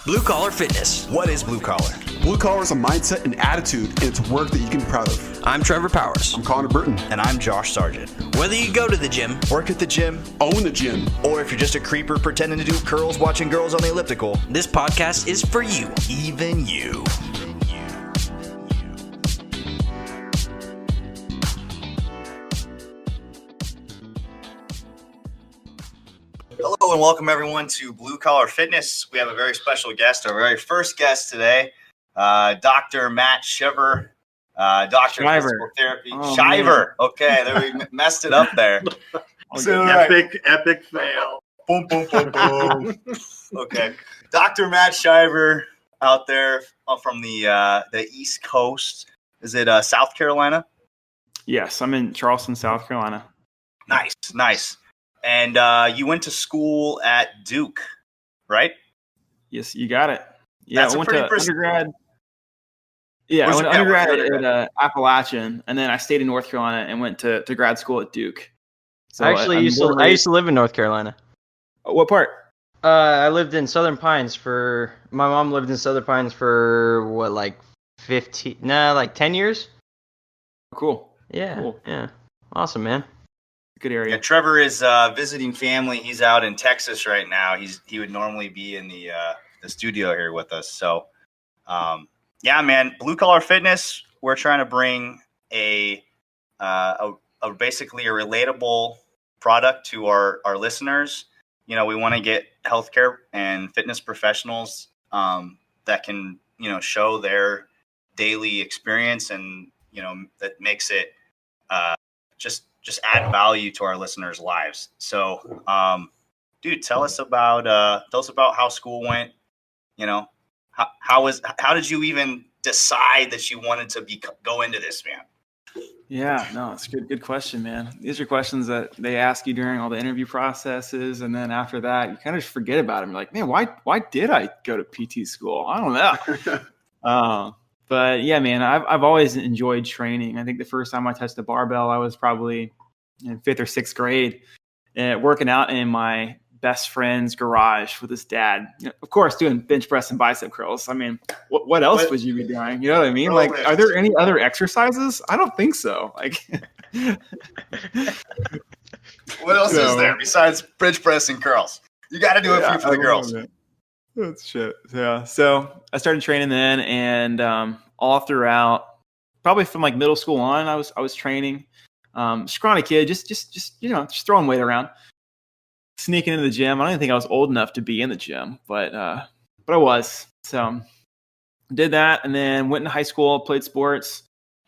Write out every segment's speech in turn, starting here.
Blue Collar Fitness. What is blue collar? Blue collar is a mindset and attitude, and it's work that you can be proud of. I'm Trevor Powers. I'm Connor Burton. And I'm Josh Sargent. Whether you go to the gym, work at the gym, own the gym, or if you're just a creeper pretending to do curls watching girls on the elliptical, this podcast is for you. Even you. Hello and welcome everyone to Blue Collar Fitness. We have a very special guest, our very first guest today, Dr. Matt Shiver, Doctor of Physical Therapy. Shiver. Okay, there we messed it up there. So, epic fail. Boom, boom, boom, boom. Okay, Dr. Matt Shiver out there from the East Coast. Is it South Carolina? Yes, I'm in Charleston, South Carolina. Nice. And you went to school at Duke, right? Yes, you got it. Yeah, That's I went to undergrad. Yeah, I went to undergrad at Appalachian, and then I stayed in North Carolina and went to grad school at Duke. So I used to live in North Carolina. What part? I lived in Southern Pines my mom lived in Southern Pines for like 10 years. Cool. Yeah. Cool. Yeah. Awesome, man. Good area. Yeah, Trevor is visiting family. He's out in Texas right now. He would normally be in the studio here with us. So, yeah, man, Blue Collar Fitness. We're trying to bring a basically a relatable product to our listeners. You know, we want to get healthcare and fitness professionals that can show their daily experience, and that makes it just add value to our listeners' lives. So, dude, tell us about how school went. How did you even decide that you wanted to go into this, man? Yeah, no, it's a good question, man. These are questions that they ask you during all the interview processes, and then after that, you kind of just forget about them. You're like, man, why did I go to PT school? I don't know. But yeah, man, I've always enjoyed training. I think the first time I touched a barbell, I was probably in 5th or 6th grade, working out in my best friend's garage with his dad. Of course, doing bench press and bicep curls. I mean, what else would you be doing? You know what I mean? Like, are there any other exercises? I don't think so. Like, what else is there besides bench press and curls? You got to do a few for the girls. That's shit. Yeah. So I started training then, and all throughout, probably from like middle school on, I was training. Scrawny kid, just throwing weight around, sneaking into the gym. I don't even think I was old enough to be in the gym, but I was. So did that, and then went into high school, played sports,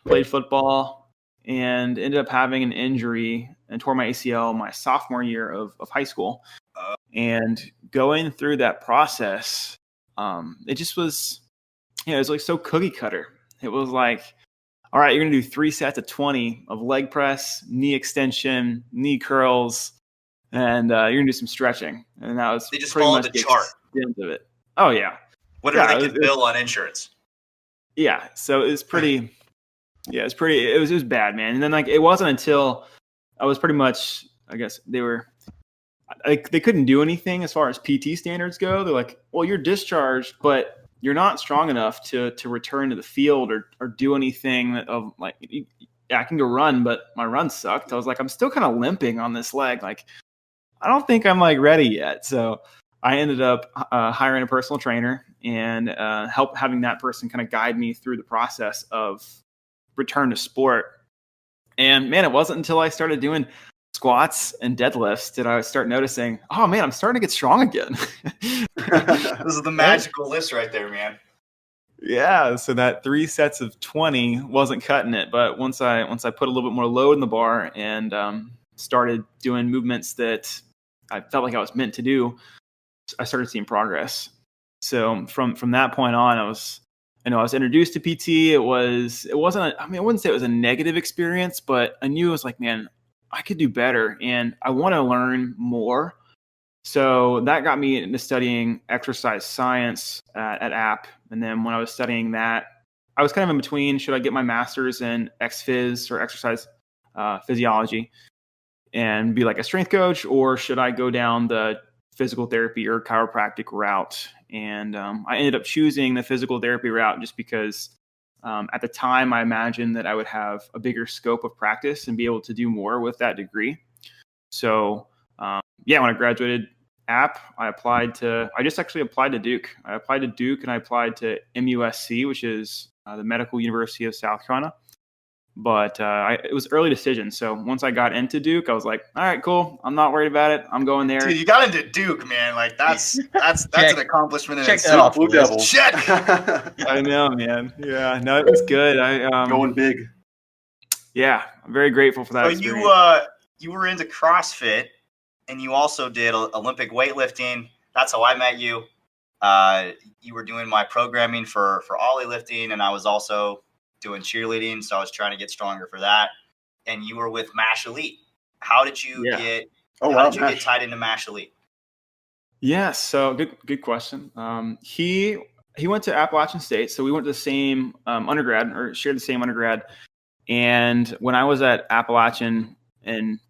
played football, and ended up having an injury and tore my ACL my sophomore year of high school. And going through that process, it just was, it was like so cookie cutter. It was like, all right, you're going to do 3 sets of 20 of leg press, knee extension, knee curls, and you're going to do some stretching. And that was they just pretty followed much the chart of it. Oh, yeah. Whatever they could bill on insurance. Yeah. So it was pretty, it was bad, man. And then like, it wasn't until I was pretty much, I guess they couldn't do anything as far as PT standards go. They're like, well, you're discharged, but you're not strong enough to return to the field or do anything of like, I can go run, but my run sucked. I was like, I'm still kind of limping on this leg. Like, I don't think I'm like ready yet. So I ended up hiring a personal trainer and having that person kind of guide me through the process of return to sport. And man, it wasn't until I started doing squats and deadlifts did I start noticing, oh man, I'm starting to get strong again. This is the magical list right there, man. Yeah, so that 3 sets of 20 wasn't cutting it, but once I put a little bit more load in the bar and started doing movements that I felt like I was meant to do, I started seeing progress. So from that point on, I was introduced to PT. I wouldn't say it was a negative experience, but I knew it was like, man, I could do better and I want to learn more. So that got me into studying exercise science at App. And then when I was studying that, I was kind of in between, should I get my master's in ex-phys or exercise physiology and be like a strength coach, or should I go down the physical therapy or chiropractic route. And I ended up choosing the physical therapy route just because at the time I imagined that I would have a bigger scope of practice and be able to do more with that degree. So when I graduated I just actually applied to Duke. I applied to Duke and I applied to MUSC, which is the Medical University of South Carolina. But it was early decision. So once I got into Duke, I was like, all right, cool. I'm not worried about it. I'm going there. Dude, you got into Duke, man. Like that's an accomplishment in Check that itself. off. Blue Devils. Check. I know, man. Yeah, no, it was good. Going big. Yeah, I'm very grateful for that So experience. you were into CrossFit, and you also did Olympic weightlifting. That's how I met you. You were doing my programming for Ollie lifting, and I was also doing cheerleading, so I was trying to get stronger for that. And you were with MASH Elite. How did you get tied into MASH Elite? Yeah, so good question. He went to Appalachian State, so we went to the same undergrad, or shared the same undergrad. And when I was at Appalachian in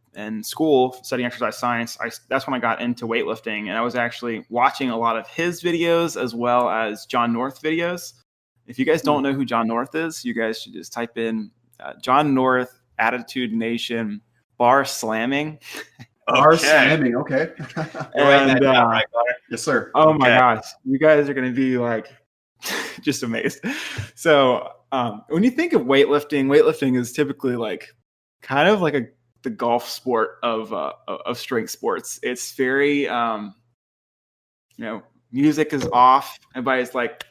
school studying exercise science, that's when I got into weightlifting, and I was actually watching a lot of his videos as well as John North videos. If you guys don't know who John North is, you guys should just type in John North Attitude Nation bar slamming. Bar slamming, okay. And right, Yes, sir. oh my gosh, you guys are going to be like just amazed. So when you think of weightlifting is typically like kind of like the golf sport of strength sports. It's very music is off, everybody's like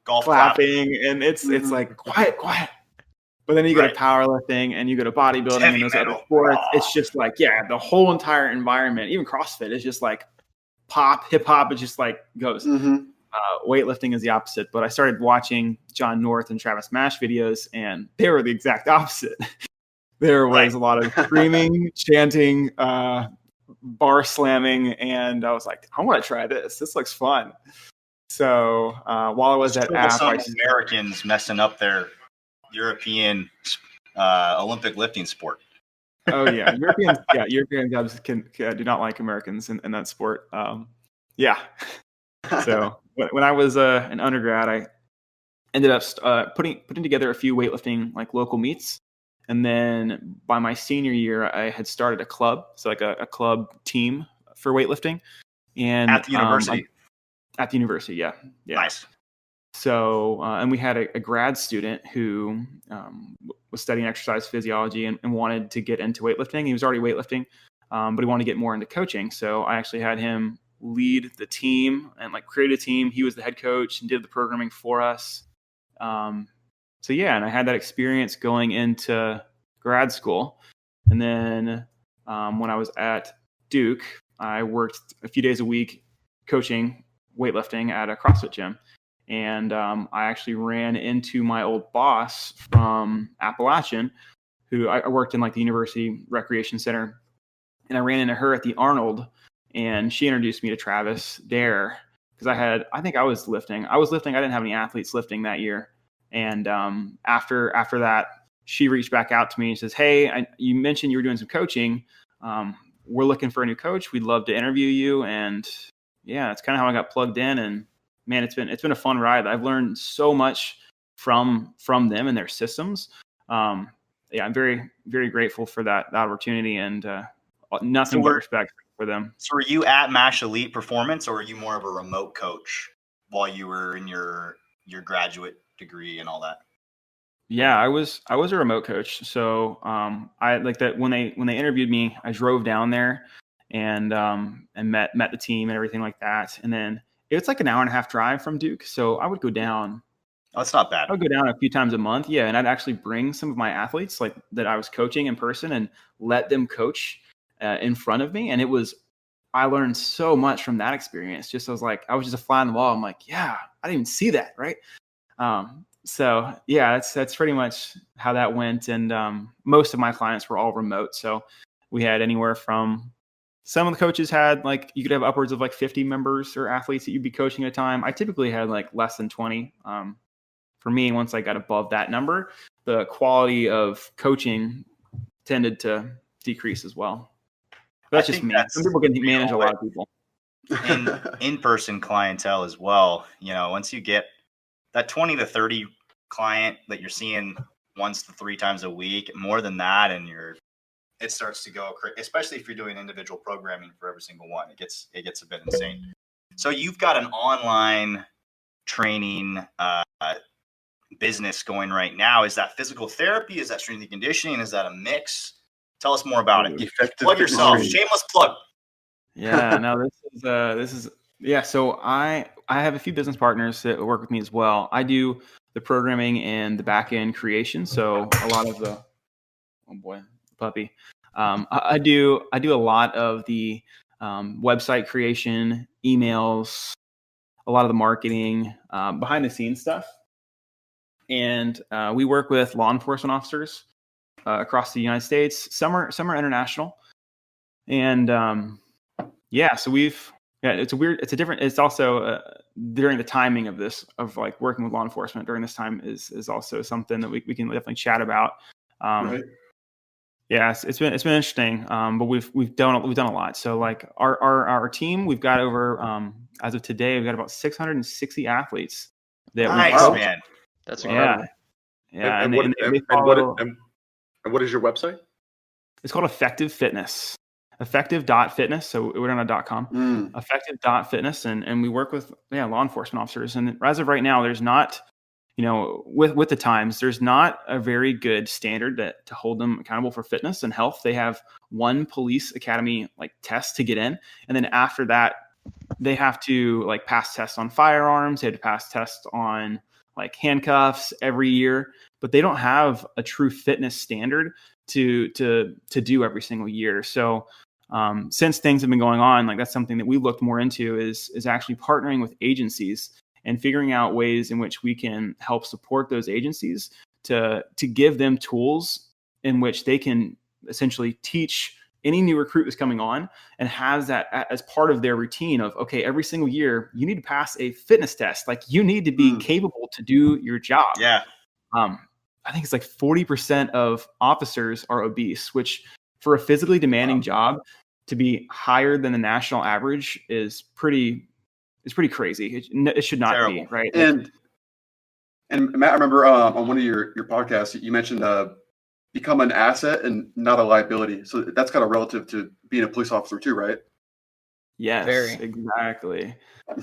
Golf clapping, and it's like quiet. But then you go to powerlifting and you go to bodybuilding and those other sports. It's just like, the whole entire environment, even CrossFit, is just like pop, hip hop. It just like goes. Weightlifting is the opposite. But I started watching John North and Travis Mash videos, and they were the exact opposite. There was a lot of screaming, chanting, bar slamming, and I was like, I want to try this. This looks fun. So while I was at App, Americans messing up their European Olympic lifting sport. Oh yeah, European guys do not like Americans in that sport. So when I was an undergrad, I ended up putting together a few weightlifting like local meets, and then by my senior year, I had started a club, so like a club team for weightlifting, and at the university. At the university, yeah. Nice. So, and we had a grad student who was studying exercise physiology and wanted to get into weightlifting. He was already weightlifting, but he wanted to get more into coaching. So I actually had him lead the team and like create a team. He was the head coach and did the programming for us. And I had that experience going into grad school. And then when I was at Duke, I worked a few days a week coaching weightlifting at a CrossFit gym. And I actually ran into my old boss from Appalachian, who I worked in like the University Recreation Center. And I ran into her at the Arnold, and she introduced me to Travis Dare because I think I was lifting. I didn't have any athletes lifting that year. And after that, she reached back out to me and says, hey, you mentioned you were doing some coaching. We're looking for a new coach. We'd love to interview you. And that's kind of how I got plugged in. And man, it's been a fun ride. I've learned so much from them and their systems. I'm very, very grateful for that opportunity, and nothing but respect for them. So were you at MASH Elite Performance, or were you more of a remote coach while you were in your graduate degree and all that? Yeah, I was a remote coach. So I like that when they interviewed me, I drove down there and met the team and everything like that. And then it's like an hour and a half drive from Duke. So I would go down. Oh, that's not bad. I would go down a few times a month. Yeah. And I'd actually bring some of my athletes like that I was coaching in person and let them coach in front of me. And I learned so much from that experience. I was just a fly on the wall. I'm like, yeah, I didn't even see that. Right. That's pretty much how that went. And most of my clients were all remote. So we had anywhere from, some of the coaches had like, you could have upwards of like 50 members or athletes that you'd be coaching at a time. I typically had like less than 20. For me, once I got above that number, the quality of coaching tended to decrease as well. But that's just me. Some people can manage a lot of people. in-person clientele as well. Once you get that 20 to 30 client that you're seeing once to 3 times a week, more than that, and it starts to go crazy, especially if you're doing individual programming for every single one. It gets a bit insane. So you've got an online training business going right now. Is that physical therapy? Is that strength and conditioning? Is that a mix? Tell us more about it. Plug yourself. Shameless plug. Yeah, no, this is yeah. So I have a few business partners that work with me as well. I do the programming and the back end creation. So a lot of the puppy. I do a lot of the website creation, emails, a lot of the marketing, behind the scenes stuff. And we work with law enforcement officers across the United States. Some are international. And so it's also during the timing of this, of like working with law enforcement during this time is also something that we can definitely chat about. Right. Yeah, it's been interesting, but we've done a lot. So like our team, we've got over as of today, we've got about 660 athletes. Nice, man. That's incredible. Yeah. And what is your website? It's called Effective.fitness. Effective.fitness. So we're on a .com. Effective.fitness, and we work with law enforcement officers. And as of right now, there's not, with the times, there's not a very good standard to hold them accountable for fitness and health. They have one police academy like test to get in, and then after that, they have to like pass tests on firearms. They have to pass tests on like handcuffs every year, but they don't have a true fitness standard to do every single year. So since things have been going on, like that's something that we looked more into is actually partnering with agencies and figuring out ways in which we can help support those agencies to give them tools in which they can essentially teach any new recruit that's coming on and has that as part of their routine of, okay, every single year you need to pass a fitness test. Like you need to be capable to do your job. Yeah. I think it's like 40% of officers are obese, which for a physically demanding job to be higher than the national average is pretty crazy. It should not Terrible. be, right? And Matt, I remember on one of your podcasts, you mentioned become an asset and not a liability. So that's kind of relative to being a police officer too, right? Yes, exactly.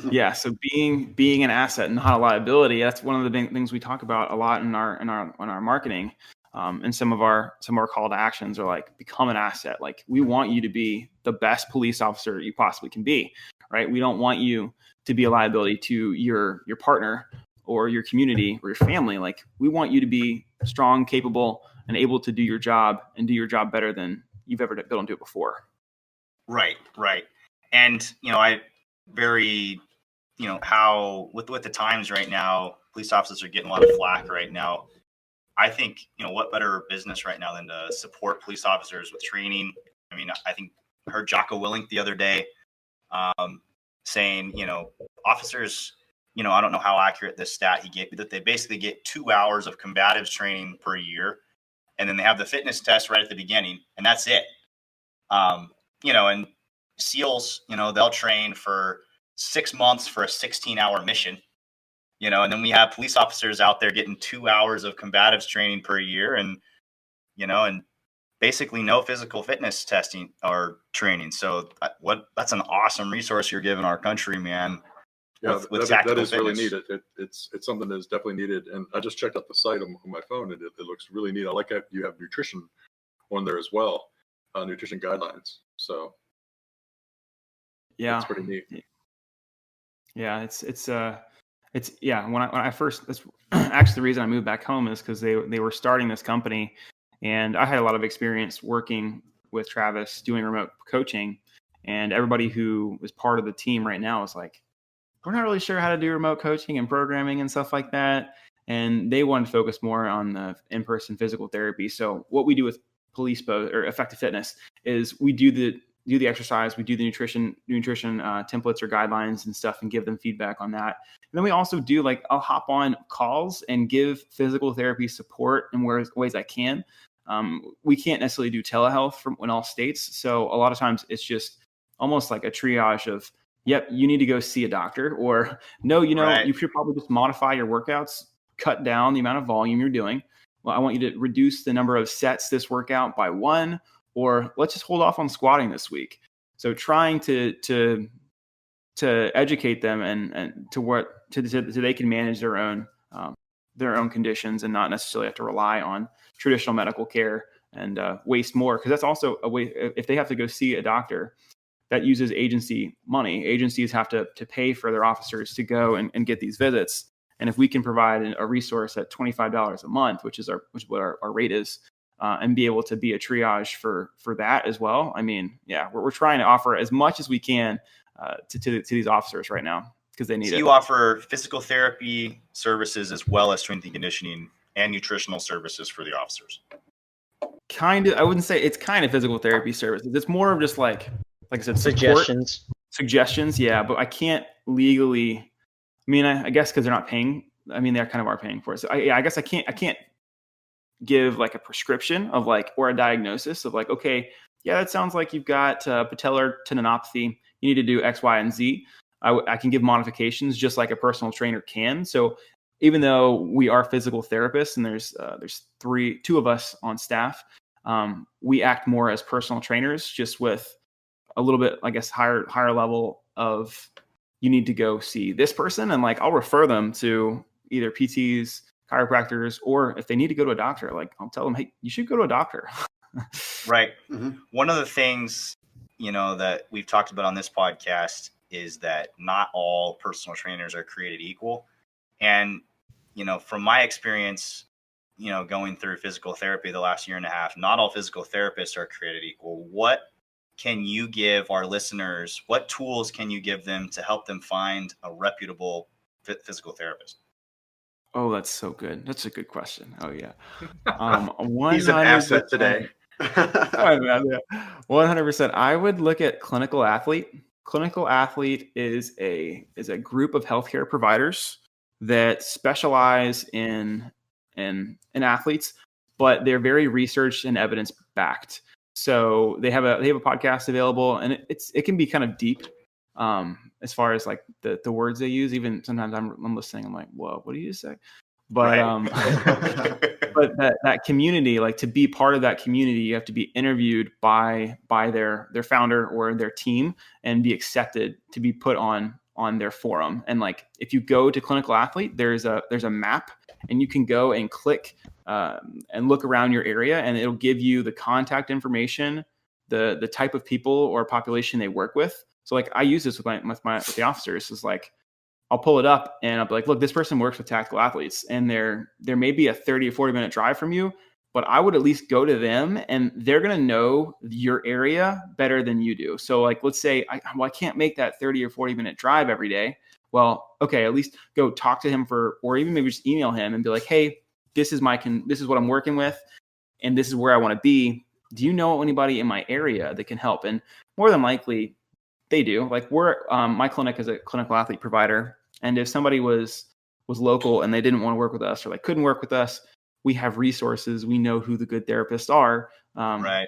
Yeah. So being an asset and not a liability, that's one of the big things we talk about a lot in our marketing. And some of our call to actions are like, become an asset. Like we want you to be the best police officer you possibly can be, right? We don't want you to be a liability to your partner or your community or your family. Like we want you to be strong, capable, and able to do your job and do your job better than you've ever been able to do it before. Right. And, I very, how with the times right now, police officers are getting a lot of flack right now. I think, what better business right now than to support police officers with training. I mean, I think I heard Jocko Willink the other day saying, officers, I don't know how accurate this stat he gave, but that they basically get 2 hours of combatives training per year. And then they have the fitness test right at the beginning, and that's it. And SEALs, they'll train for 6 months for a 16-hour mission, and then we have police officers out there getting 2 hours of combatives training per year and basically no physical fitness testing or training. So that's an awesome resource you're giving our country, man. Yeah, with that is fitness. really neat. It's something that is definitely needed. And I just checked out the site on my phone, and it looks really neat. I like that you have nutrition on there as well, nutrition guidelines. So yeah, it's pretty neat. Yeah, it's when I first, that's actually the reason I moved back home is because they were starting this company, and I had a lot of experience working with Travis doing remote coaching, and everybody who was part of the team right now is like, we're not really sure how to do remote coaching and programming and stuff like that. And they wanted to focus more on the in-person physical therapy. So what we do with Effective Fitness is we do the exercise, we do the nutrition templates or guidelines and stuff and give them feedback on that. And then we also do I'll hop on calls and give physical therapy support in ways I can. We can't necessarily do telehealth in all states. So a lot of times it's just almost like a triage of, hey, this is what you need to do. And then we have police officers out there getting 2 hours of combatives training per year. And then we have the fitness test right at the beginning, and then that's it. Like we want you to be the best police officer you possibly can be, right? We don't want you to be a liability to your family or your community or your family. Like we want you to be strong, capable, and able to do your job better than you've ever been able to do it before. yep, you need to go see a doctor, or no, Right. you should probably just modify your workouts, cut down the amount of volume you're doing. Well, I want you to reduce the number of sets this workout by 1, or let's just hold off on squatting this week. So trying to educate them and so they can manage their own conditions and not necessarily have to rely on traditional medical care and waste more, because that's also a way. If they have to go see a doctor, that uses agency money. Agencies have to pay for their officers to go and get these visits. And if we can provide a resource at $25 a month, which is what our rate is, and be able to be a triage for that as well. I mean, yeah, we're trying to offer as much as we can to these officers right now, because they need it. You offer physical therapy services as well as strength and conditioning and nutritional services for the officers. Kind of, I wouldn't say it's kind of physical therapy services. It's more of just like I said, suggestions. Yeah, but I can't legally. I mean, I guess because they're not paying. I mean, they kind of are paying for it. So I guess I can't give like a prescription of like, or a diagnosis of like, okay, yeah, that sounds like you've got patellar tendinopathy. You need to do X, Y, and Z. I can give modifications just like a personal trainer can. So even though we are physical therapists and there's two of us on staff, we act more as personal trainers, just with a little bit, I guess, higher level of, you need to go see this person, and like I'll refer them to either PTs, chiropractors, or if they need to go to a doctor, like I'll tell them, hey, you should go to a doctor. Right. Mm-hmm. One of the things, that we've talked about on this podcast is that not all personal trainers are created equal. And, from my experience, going through physical therapy the last year and a half, not all physical therapists are created equal. What can you give our listeners? What tools can you give them to help them find a reputable physical therapist? Oh, that's so good. That's a good question. Oh yeah. He's an asset today. 100%. I would look at Clinical Athlete. Clinical Athlete is a group of healthcare providers that specialize in athletes, but they're very research and evidence backed. So they have a podcast available, and it can be kind of deep as far as like the words they use. Even sometimes I'm listening, I'm like, whoa, what did you say? But Right. but that community, like to be part of that community, you have to be interviewed by their founder or their team and be accepted to be put on their forum. And like if you go to Clinical Athlete, there's a map, and you can go and click and look around your area, and it'll give you the contact information, the type of people or population they work with. So like I use this with the officers. Is like I'll pull it up and I'll be like, look, this person works with tactical athletes, and there may be a 30 or 40 minute drive from you, but I would at least go to them, and they're going to know your area better than you do. So like, let's say I can't make that 30 or 40 minute drive every day. Well, okay, at least go talk to him or even maybe just email him and be like, hey, this is what I'm working with, and this is where I want to be. Do you know anybody in my area that can help? And more than likely they do. Like my clinic is a clinical athlete provider. And if somebody was local and they didn't want to work with us, or like couldn't work with us, we have resources. We know who the good therapists are. Right.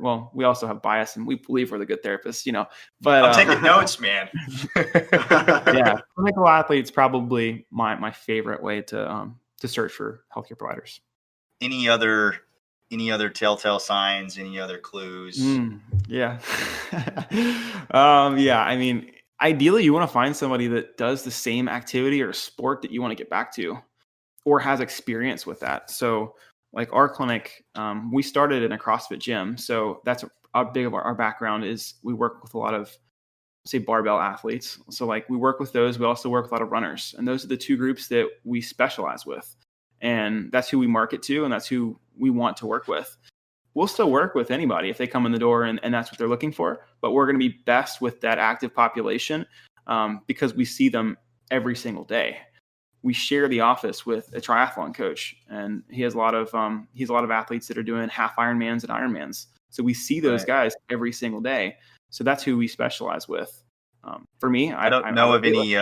Well, we also have bias, and we believe we're the good therapists, but I'm taking notes, man. Yeah. Clinical athlete's probably my favorite way to search for healthcare providers. Any other telltale signs? Any other clues? Yeah. Yeah. I mean, ideally, you want to find somebody that does the same activity or sport that you want to get back to, or has experience with that. So, like our clinic, we started in a CrossFit gym. So that's a big of our background is we work with a lot of, say, barbell athletes. So like we work with those. We also work with a lot of runners, and those are the two groups that we specialize with. And that's who we market to, and that's who we want to work with. We'll still work with anybody if they come in the door and that's what they're looking for, but we're going to be best with that active population because we see them every single day. We share the office with a triathlon coach, and he has a lot of athletes that are doing half Ironmans and Ironmans. So we see those guys every single day. So that's who we specialize with. For me, I don't know of any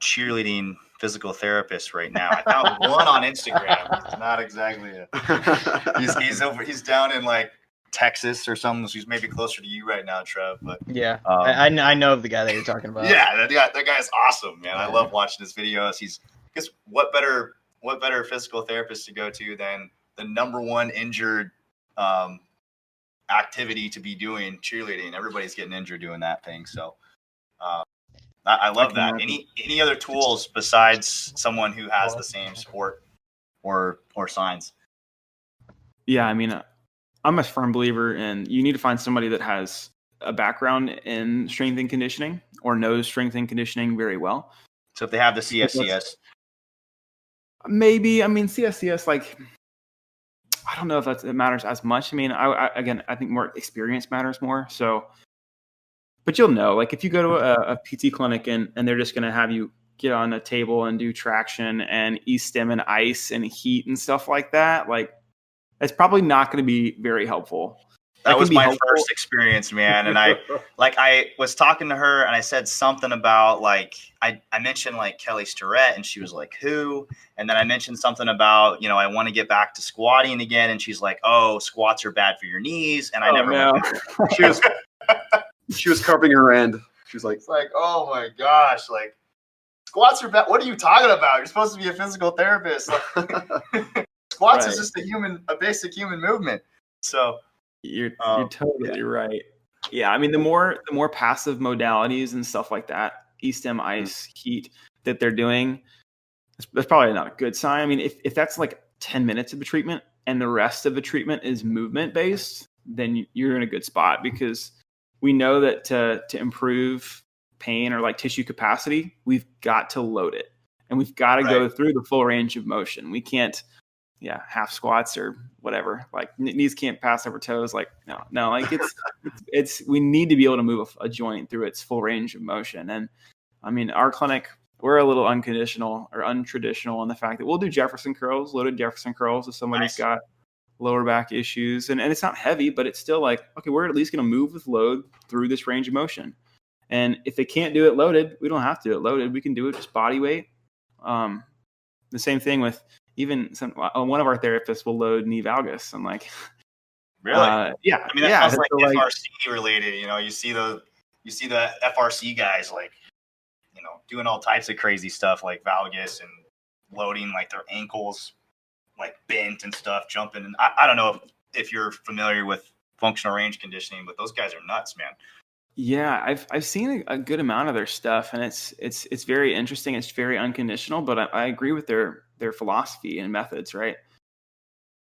cheerleading physical therapists right now. I found one on Instagram. It's not exactly it. He's down in like Texas or something. She's maybe closer to you right now, Trev. But Yeah, I know of the guy that you're talking about. yeah, that guy's awesome, man. I love watching his videos. Because what better physical therapist to go to than the number one injured activity to be doing, cheerleading. Everybody's getting injured doing that thing. So I love that. Any other tools besides someone who has the same sport or signs? Yeah, I mean, I'm a firm believer in you need to find somebody that has a background in strength and conditioning or knows strength and conditioning very well. So if they have the CSCS, maybe, I mean, CSCS, like, I don't know if it matters as much. I mean, I think more experience matters more. So, but you'll know, like if you go to a PT clinic and they're just going to have you get on a table and do traction and E-stim and ice and heat and stuff like that, like it's probably not going to be very helpful. That was my first experience, man. And I was talking to her and I said something about like, I mentioned like Kelly Starrett and she was like, who? And then I mentioned something about, I want to get back to squatting again. And she's like, oh, squats are bad for your knees. And I never went there. She was covering her end. She was like, it's like, oh my gosh, like squats are bad. What are you talking about? You're supposed to be a physical therapist. Squats is just a basic human movement. So you're totally right. Yeah, I mean the more passive modalities and stuff like that, E-stim, ice, heat that they're doing, that's probably not a good sign. I mean, if that's like 10 minutes of a treatment and the rest of the treatment is movement based, then you're in a good spot because we know that to improve pain or like tissue capacity, we've got to load it and we've got to go through the full range of motion. We can't, half squats or whatever. Like knees can't pass over toes. Like no, like it's we need to be able to move a joint through its full range of motion. And I mean, our clinic, we're a little unconditional or untraditional in the fact that we'll do Jefferson curls, loaded Jefferson curls if somebody's got lower back issues. And it's not heavy, but it's still like, okay, we're at least going to move with load through this range of motion. And if they can't do it loaded, we don't have to do it loaded. We can do it just body weight. The same thing with even one of our therapists will load knee valgus. I'm like, really? Yeah. I mean, that sounds like FRC related. You see the FRC guys like, doing all types of crazy stuff like valgus and loading like their ankles like bent and stuff, jumping. And I don't know if you're familiar with functional range conditioning, but those guys are nuts, man. Yeah, I've seen a good amount of their stuff, and it's very interesting. It's very unconditional, but I agree with their philosophy and methods, right?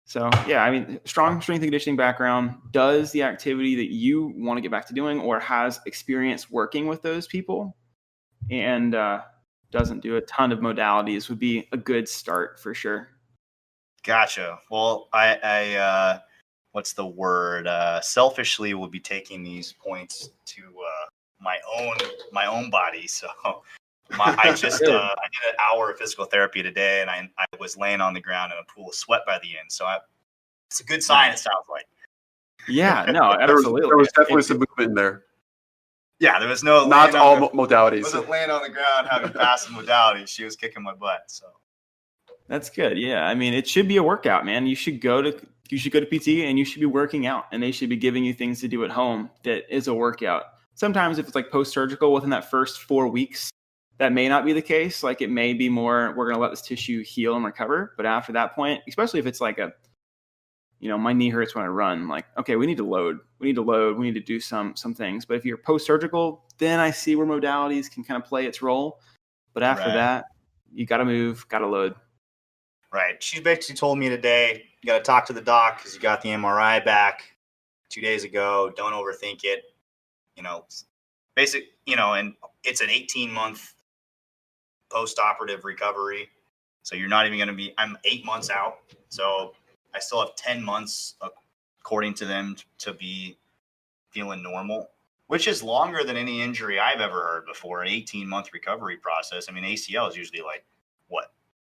So yeah, I mean, strong strength and conditioning background, does the activity that you want to get back to doing, or has experience working with those people, and doesn't do a ton of modalities would be a good start for sure. Gotcha. Well, I what's the word? Selfishly will be taking these points to my own body. So I did an hour of physical therapy today, and I was laying on the ground in a pool of sweat by the end. So it's a good sign. It sounds like. Yeah. No. Absolutely. There was definitely some movement in there. Yeah, there was no. Not all modalities. I wasn't laying on the ground having passive modalities. She was kicking my butt. So. That's good. Yeah. I mean, it should be a workout, man. You should go to PT and you should be working out, and they should be giving you things to do at home that is a workout. Sometimes if it's like post-surgical within that first 4 weeks, that may not be the case. Like it may be more, we're going to let this tissue heal and recover. But after that point, especially if it's like my knee hurts when I run, like, okay, we need to load. We need to do some things. But if you're post-surgical, then I see where modalities can kind of play its role. But after that, you got to move, got to load. Right. She basically told me today, you got to talk to the doc because you got the MRI back 2 days ago. Don't overthink it. And it's an 18-month post-operative recovery. So you're not even going to be, I'm 8 months out. So I still have 10 months, according to them, to be feeling normal, which is longer than any injury I've ever heard before, an 18-month recovery process. I mean, ACL is usually like,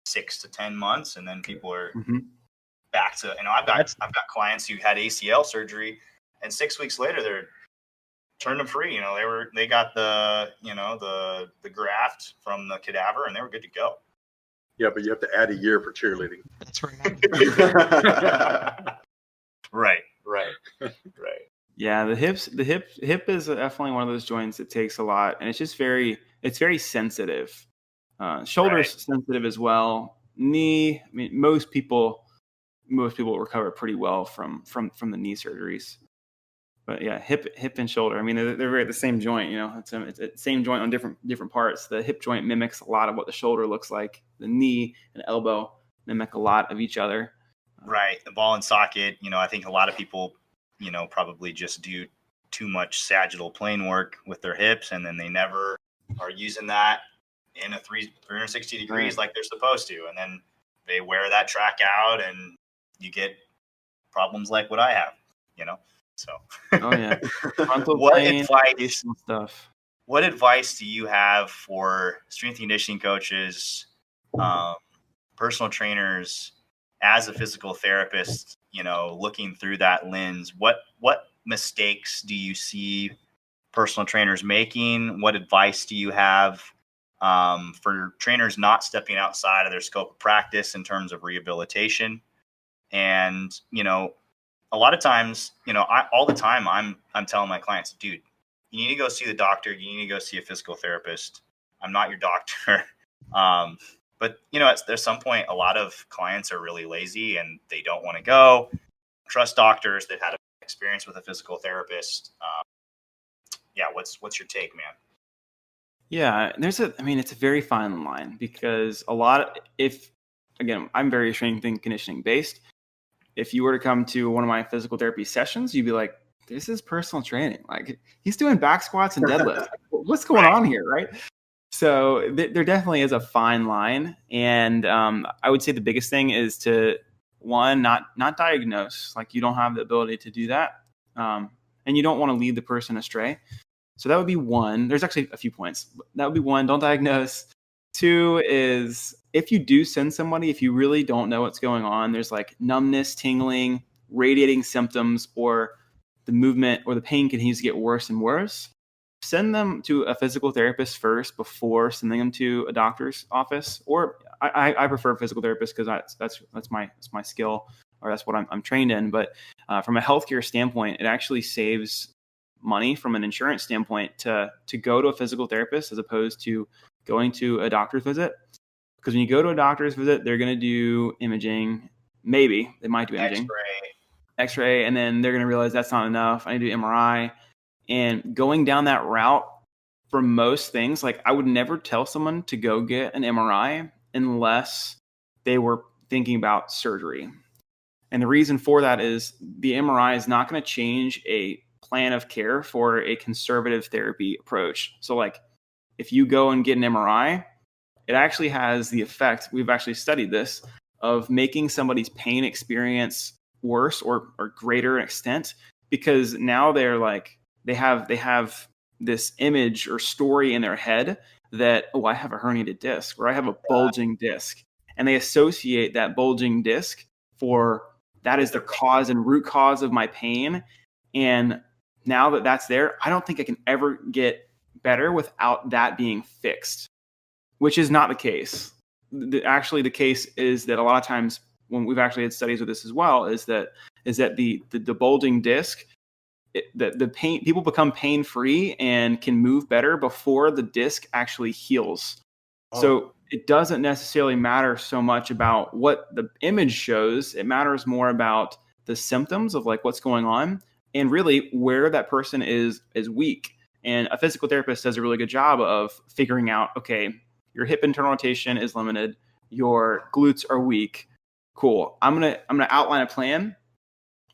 6 to 10 months, and then people are back to, I've got clients who had ACL surgery, and 6 weeks later they're turned them free. They got the graft from the cadaver, and they were good to go. Yeah, but you have to add a year for cheerleading. That's right. Right. Right. Right. Yeah, the hip is definitely one of those joints that takes a lot, and it's very sensitive. Shoulder's sensitive as well. Knee, I mean, most people recover pretty well from the knee surgeries. But yeah, hip and shoulder. I mean, they're very the same joint. You know, it's the same joint on different parts. The hip joint mimics a lot of what the shoulder looks like. The knee and elbow mimic a lot of each other. Right. The ball and socket. You know, I think a lot of people, you know, probably just do too much sagittal plane work with their hips, and then they never are using that in a 360 degrees like they're supposed to, and then they wear that track out, and you get problems like what I have. You know. So, oh yeah, what advice do you have for strength and conditioning coaches, personal trainers, as a physical therapist? You know, looking through that lens, what mistakes do you see personal trainers making? What advice do you have for trainers not stepping outside of their scope of practice in terms of rehabilitation? And you know, a lot of times, you know, all the time I'm telling my clients, dude, you need to go see the doctor. You need to go see a physical therapist. I'm not your doctor. But, you know, there's some point, a lot of clients are really lazy and they don't want to go. Trust doctors that had an experience with a physical therapist. Yeah, what's your take, man? Yeah, it's a very fine line, because again, I'm very strength and conditioning based. If you were to come to one of my physical therapy sessions, you'd be like, this is personal training. Like, he's doing back squats and deadlifts. What's going on here, right? So there definitely is a fine line. And I would say the biggest thing is to, one, not diagnose. Like, you don't have the ability to do that. And you don't want to lead the person astray. So that would be one. There's actually a few points. That would be one, don't diagnose. Two is, if you do send somebody, if you really don't know what's going on, there's like numbness, tingling, radiating symptoms, or the movement or the pain continues to get worse and worse, send them to a physical therapist first before sending them to a doctor's office. Or I prefer a physical therapist because that's my skill, or that's what I'm trained in. But from a healthcare standpoint, it actually saves money from an insurance standpoint to go to a physical therapist as opposed to going to a doctor's visit. Because when you go to a doctor's visit, they're going to do imaging. Maybe they might do imaging, X-ray, and then they're going to realize that's not enough. I need to do MRI. And going down that route for most things, like, I would never tell someone to go get an MRI unless they were thinking about surgery. And the reason for that is the MRI is not going to change a plan of care for a conservative therapy approach. So, like, if you go and get an MRI, it actually has the effect, we've actually studied this, of making somebody's pain experience worse or greater extent, because now they're like, they have this image or story in their head that, oh, I have a herniated disc, or I have a bulging disc. And they associate that bulging disc that is the cause and root cause of my pain. And now that that's there, I don't think I can ever get better without that being fixed, which is not the case. Actually, the case is that a lot of times, when we've actually had studies with this as well, is that the bulging disc, the pain, people become pain free and can move better before the disc actually heals. Oh. So it doesn't necessarily matter so much about what the image shows. It matters more about the symptoms of, like, what's going on and really where that person is weak. And a physical therapist does a really good job of figuring out, okay, your hip internal rotation is limited, your glutes are weak. Cool. I'm gonna outline a plan.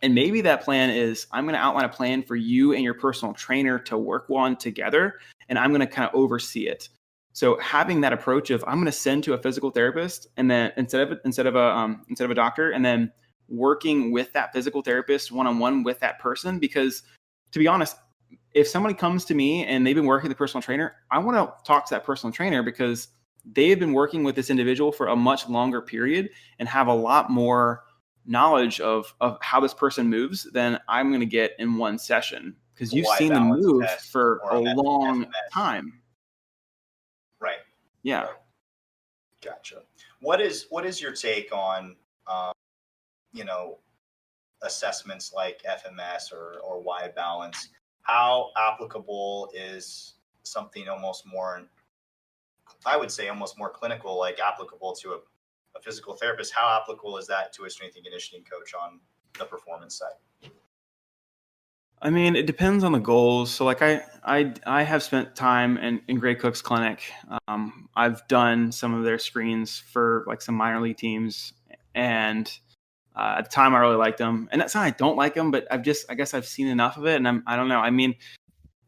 And maybe that plan is, I'm going to outline a plan for you and your personal trainer to work on together, and I'm going to kind of oversee it. So having that approach of, I'm going to send to a physical therapist, and then instead of a doctor, and then working with that physical therapist one-on-one with that person. Because, to be honest, if somebody comes to me and they've been working with a personal trainer, I want to talk to that personal trainer because they have been working with this individual for a much longer period and have a lot more knowledge of how this person moves than I'm going to get in one session, because you've seen them move for a long time. Right. Yeah. Gotcha. What is your take on, you know, assessments like FMS or Y balance, how applicable is something almost more, I would say almost more clinical, like applicable to a physical therapist? How applicable is that to a strength and conditioning coach on the performance side? I mean, it depends on the goals. So like I have spent time in Gray Cook's clinic. I've done some of their screens for like some minor league teams, and at the time I really liked them. And that's not I don't like them, but I guess I've seen enough of it, and I don't know. I mean,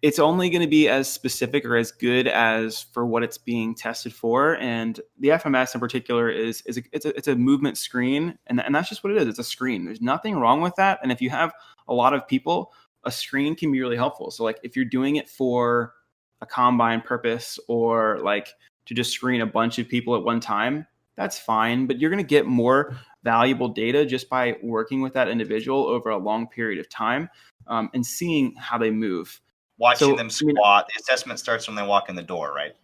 it's only going to be as specific or as good as for what it's being tested for. And the FMS in particular it's a movement screen, and that's just what it is. It's a screen. There's nothing wrong with that. And if you have a lot of people, a screen can be really helpful. So like if you're doing it for a combine purpose or like to just screen a bunch of people at one time, that's fine. But you're going to get more valuable data just by working with that individual over a long period of time, and seeing how they move. Watching them squat. The assessment starts when they walk in the door, right?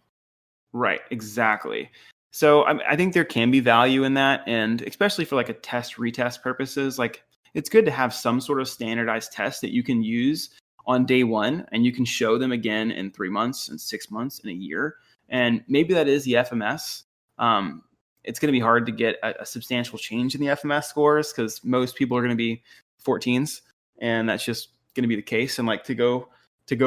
Right, exactly. So I think there can be value in that, and especially for like a test retest purposes, like it's good to have some sort of standardized test that you can use on day one, and you can show them again in 3 months and 6 months and a year. And maybe that is the FMS. It's going to be hard to get a substantial change in the FMS scores because most people are going to be 14s, and that's just going to be the case. And like to go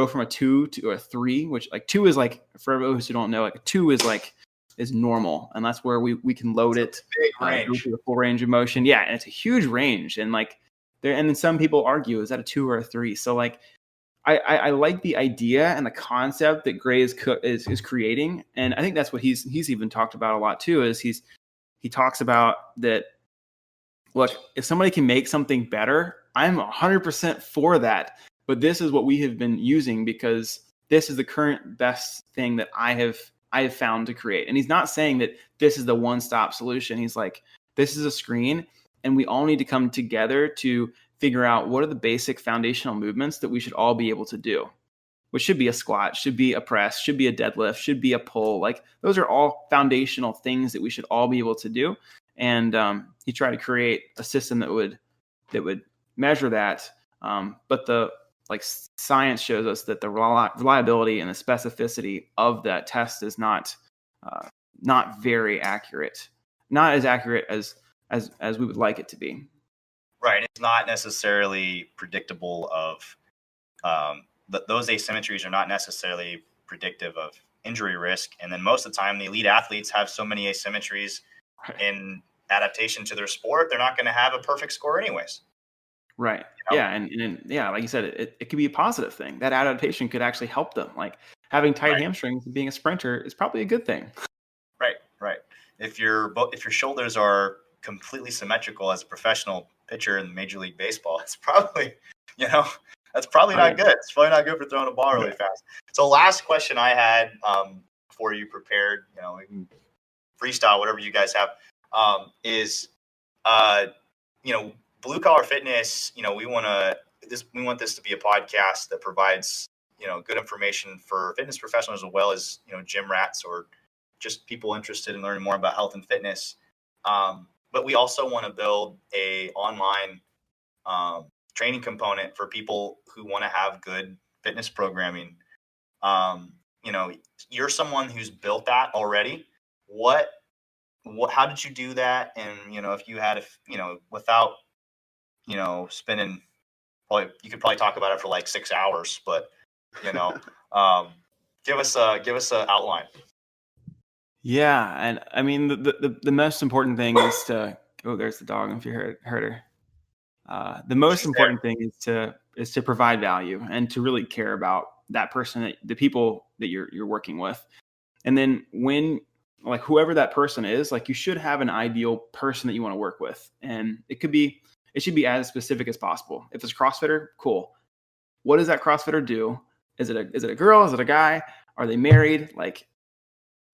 from a 2 to a 3, which like 2 is like, for those who don't know, like a 2 is normal, and that's where we can load it. Big range. The full range of motion. Yeah, and it's a huge range. And like and then some people argue, is that a 2 or a 3? So like I like the idea and the concept that Gray is creating, and I think that's what he's even talked about a lot too. Is he talks about that. Look, if somebody can make something better, I'm 100% for that. But this is what we have been using because this is the current best thing that I have found to create. And he's not saying that this is the one-stop solution. He's like, this is a screen, and we all need to come together to figure out what are the basic foundational movements that we should all be able to do, which should be a squat, should be a press, should be a deadlift, should be a pull. Like those are all foundational things that we should all be able to do. And he tried to create a system that would measure that. But the science shows us that the reliability and the specificity of that test is not very accurate, not as accurate as we would like it to be. Right. It's not necessarily predictable of those asymmetries are not necessarily predictive of injury risk. And then most of the time, the elite athletes have so many asymmetries in adaptation to their sport, they're not going to have a perfect score anyways. Right. You know? Yeah. And yeah, like you said, it could be a positive thing. That adaptation could actually help them. Like having tight hamstrings and being a sprinter is probably a good thing. Right. If your shoulders are completely symmetrical as a professional pitcher in Major League Baseball, it's probably, that's probably not good. It's probably not good for throwing a ball really fast. So last question I had for you prepared, we can freestyle, whatever you guys have, is, Blue Collar Fitness, we want this to be a podcast that provides, good information for fitness professionals as well as, gym rats or just people interested in learning more about health and fitness. But we also want to build a online training component for people who want to have good fitness programming. You're someone who's built that already. How did you do that? And, if you had, without, spending, you could probably talk about it for like 6 hours, but, give us a outline. Yeah. And I mean, the most important thing is to, there's the dog. If you heard her, the most important thing is to provide value and to really care about that person, the people that you're working with. And then when, like, whoever that person is, like, you should have an ideal person that you want to work with. And it should be as specific as possible. If it's a CrossFitter, cool. What does that CrossFitter do? Is it a girl? Is it a guy? Are they married? Like,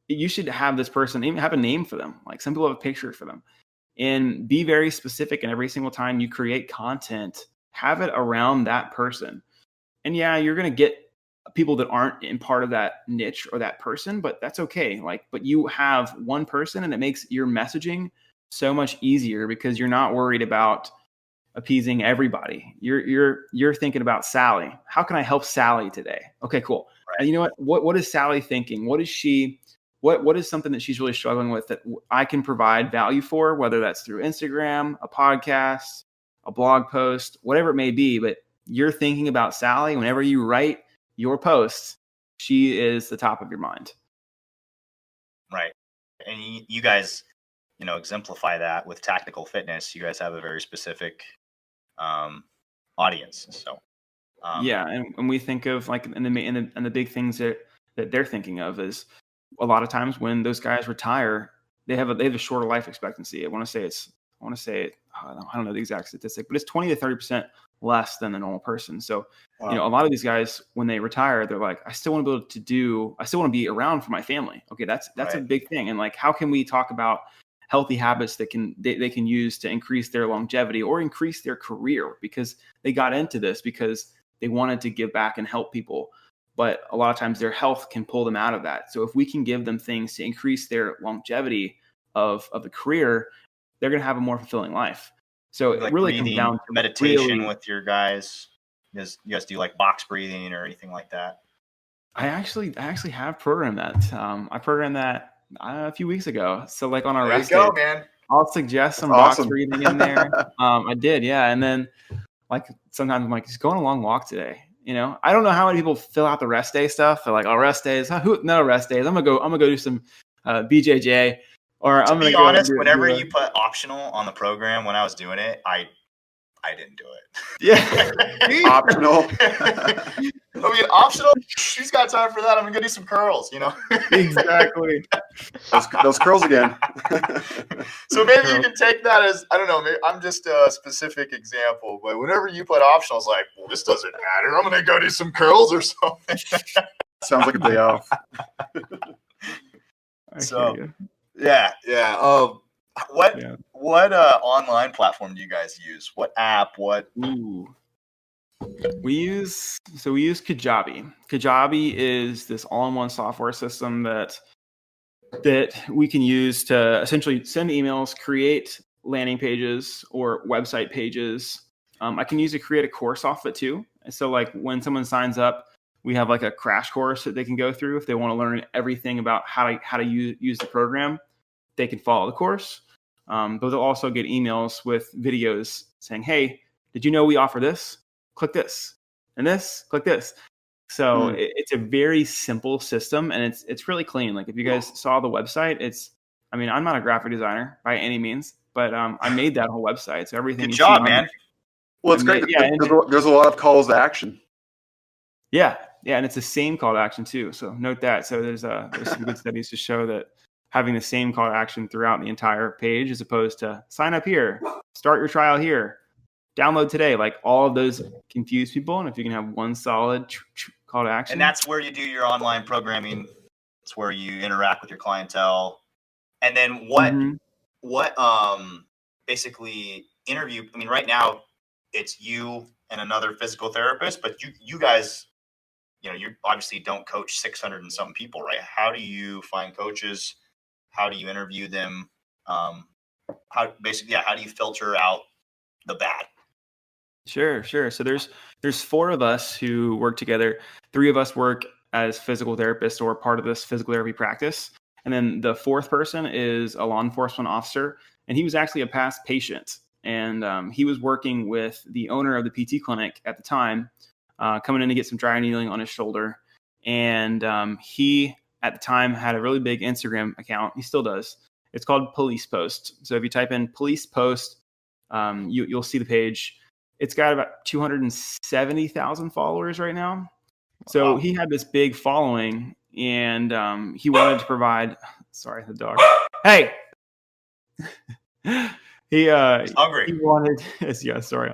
you should have this person, even have a name for them. Like, some people have a picture for them, and be very specific. And every single time you create content, have it around that person. And yeah, you're going to get people that aren't in part of that niche or that person, but that's okay. But you have one person, and it makes your messaging so much easier because you're not worried about, appeasing everybody. You're thinking about Sally. How can I help Sally today? Okay, cool. Right. And you know what is Sally thinking? What is something that she's really struggling with that I can provide value for, whether that's through Instagram, a podcast, a blog post, whatever it may be. But you're thinking about Sally whenever you write your posts. She is the top of your mind. Right. And you guys, exemplify that with Tactical Fitness. You guys have a very specific audience. So yeah, and we think of like and the big things that they're thinking of is a lot of times when those guys retire, they have a shorter life expectancy. I don't know the exact statistic, but it's 20 to 30% less than the normal person. So, Wow. a lot of these guys, when they retire, they're like, I still want to be around for my family. Okay. That's a Right. big thing. And like, how can we talk about healthy habits that they can use to increase their longevity or increase their career? Because they got into this because they wanted to give back and help people. But a lot of times their health can pull them out of that. So if we can give them things to increase their longevity of the career, they're going to have a more fulfilling life. So like it really comes breathing, down to meditation with your guys. You guys do like box breathing or anything like that? I actually have programmed that. I programmed that a few weeks ago. So like on our There you rest go, day, man. I'll suggest some That's box awesome. breathing in there. I did, yeah. And then like sometimes I'm like, just going a long walk today. I don't know how many people fill out the rest day stuff. They're like, oh, rest days. No rest days. I'm gonna go do some BJJ. Or To I'm gonna be go honest, do whenever you put optional on the program, when I was doing it, I didn't do it. yeah. Optional. I mean, optional. She's got time for that. I'm gonna go do some curls. Exactly. those curls again. So maybe you can take that as, I don't know. Maybe I'm just a specific example, but whenever you put optional, it's like, well, this doesn't matter. I'm gonna go do some curls or something. Sounds like a day off. I So- hear you. Yeah. What Yeah. online platform do you guys use? What app? What? Ooh. We use Kajabi. Kajabi is this all-in-one software system that we can use to essentially send emails, create landing pages or website pages. I can use to create a course off it too. So like when someone signs up, we have like a crash course that they can go through if they want to learn everything about how to use the program. They can follow the course. But they'll also get emails with videos saying, hey, did you know we offer this? Click this. And this, click this. So it's a very simple system and it's really clean. Like if you guys saw the website, I'm not a graphic designer by any means, but I made that whole website. So everything. Good you job, see on man. it- Well, it's great. Yeah, There's a lot of calls to action. Yeah, and it's the same call to action too. So note that. So there's some good studies to show that having the same call to action throughout the entire page, as opposed to sign up here, start your trial here, download today, like all of those confuse people. And if you can have one solid call to action, And that's where you do your online programming. It's where you interact with your clientele. And then what basically interview, I mean, right now it's you and another physical therapist, but you guys, you obviously don't coach 600 and some people, right? How do you find coaches? How do you interview them? How do you filter out the bad? Sure. So there's 4 of us who work together. 3 of us work as physical therapists or part of this physical therapy practice. And then the 4th person is a law enforcement officer. And he was actually a past patient. And he was working with the owner of the PT clinic at the time, coming in to get some dry needling on his shoulder. And he, at the time, had a really big Instagram account. He still does. It's called Police Post. So if you type in Police Post, you'll see the page. It's got about 270,000 followers right now. So he had this big following, and he wanted to provide. Sorry, the dog. Hey, He's hungry. he wanted. Yeah, sorry.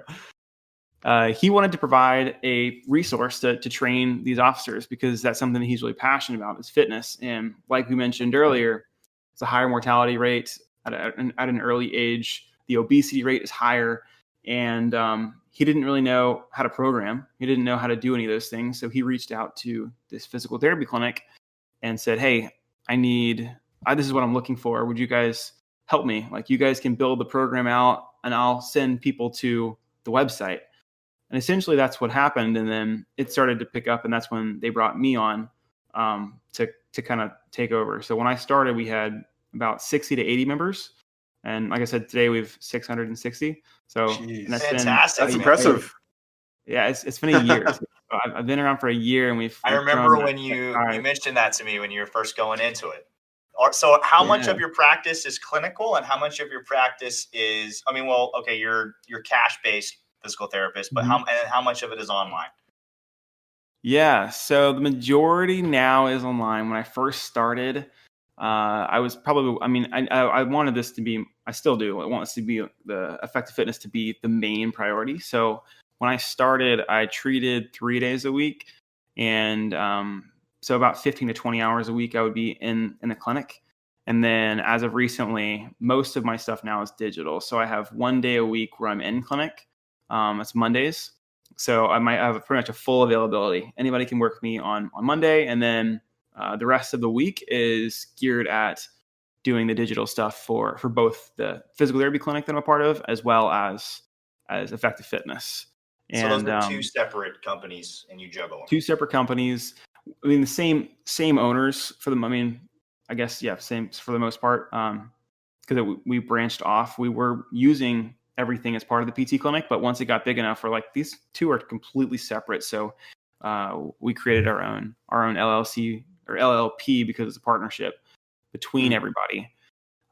He wanted to provide a resource to train these officers because that's something that he's really passionate about is fitness. And like we mentioned earlier, it's a higher mortality rate at an early age. The obesity rate is higher. And he didn't really know how to program. He didn't know how to do any of those things. So he reached out to this physical therapy clinic and said, hey, this is what I'm looking for. Would you guys help me? Like you guys can build the program out and I'll send people to the website. And essentially that's what happened. And then it started to pick up, and that's when they brought me on to kind of take over. So when I started, we had about 60 to 80 members. And like I said, today we have 660. So Jeez. and Fantastic. That's impressive. Yeah, it's been a year. So I've been around for a year, and we've. I remember grown when that- you Alright. mentioned that to me when you were first going into it. So how much Yeah. of your practice is clinical and how much of your practice is, I mean, well, okay, you're cash-based physical therapist, but how much of it is online? Yeah, so the majority now is online. When I first started, I was probably, I mean, I wanted this to be, I still do. I want this to be the Effective Fitness to be the main priority. So when I started, I treated 3 days a week, and so about 15 to 20 hours a week I would be in the clinic. And then as of recently, most of my stuff now is digital. So I have 1 day a week where I'm in clinic. It's Mondays. So I might have pretty much a full availability. Anybody can work me on Monday. And then the rest of the week is geared at doing the digital stuff for both the physical therapy clinic that I'm a part of, as well as Effective Fitness. So And those are two separate companies and you juggle them. two separate companies. I mean, the same owners for them. I mean, I guess, yeah, same for the most part. Because we branched off. We were using everything as part of the PT clinic, but once it got big enough, we're like, these two are completely separate. So we created our own LLC or LLP because it's a partnership between everybody.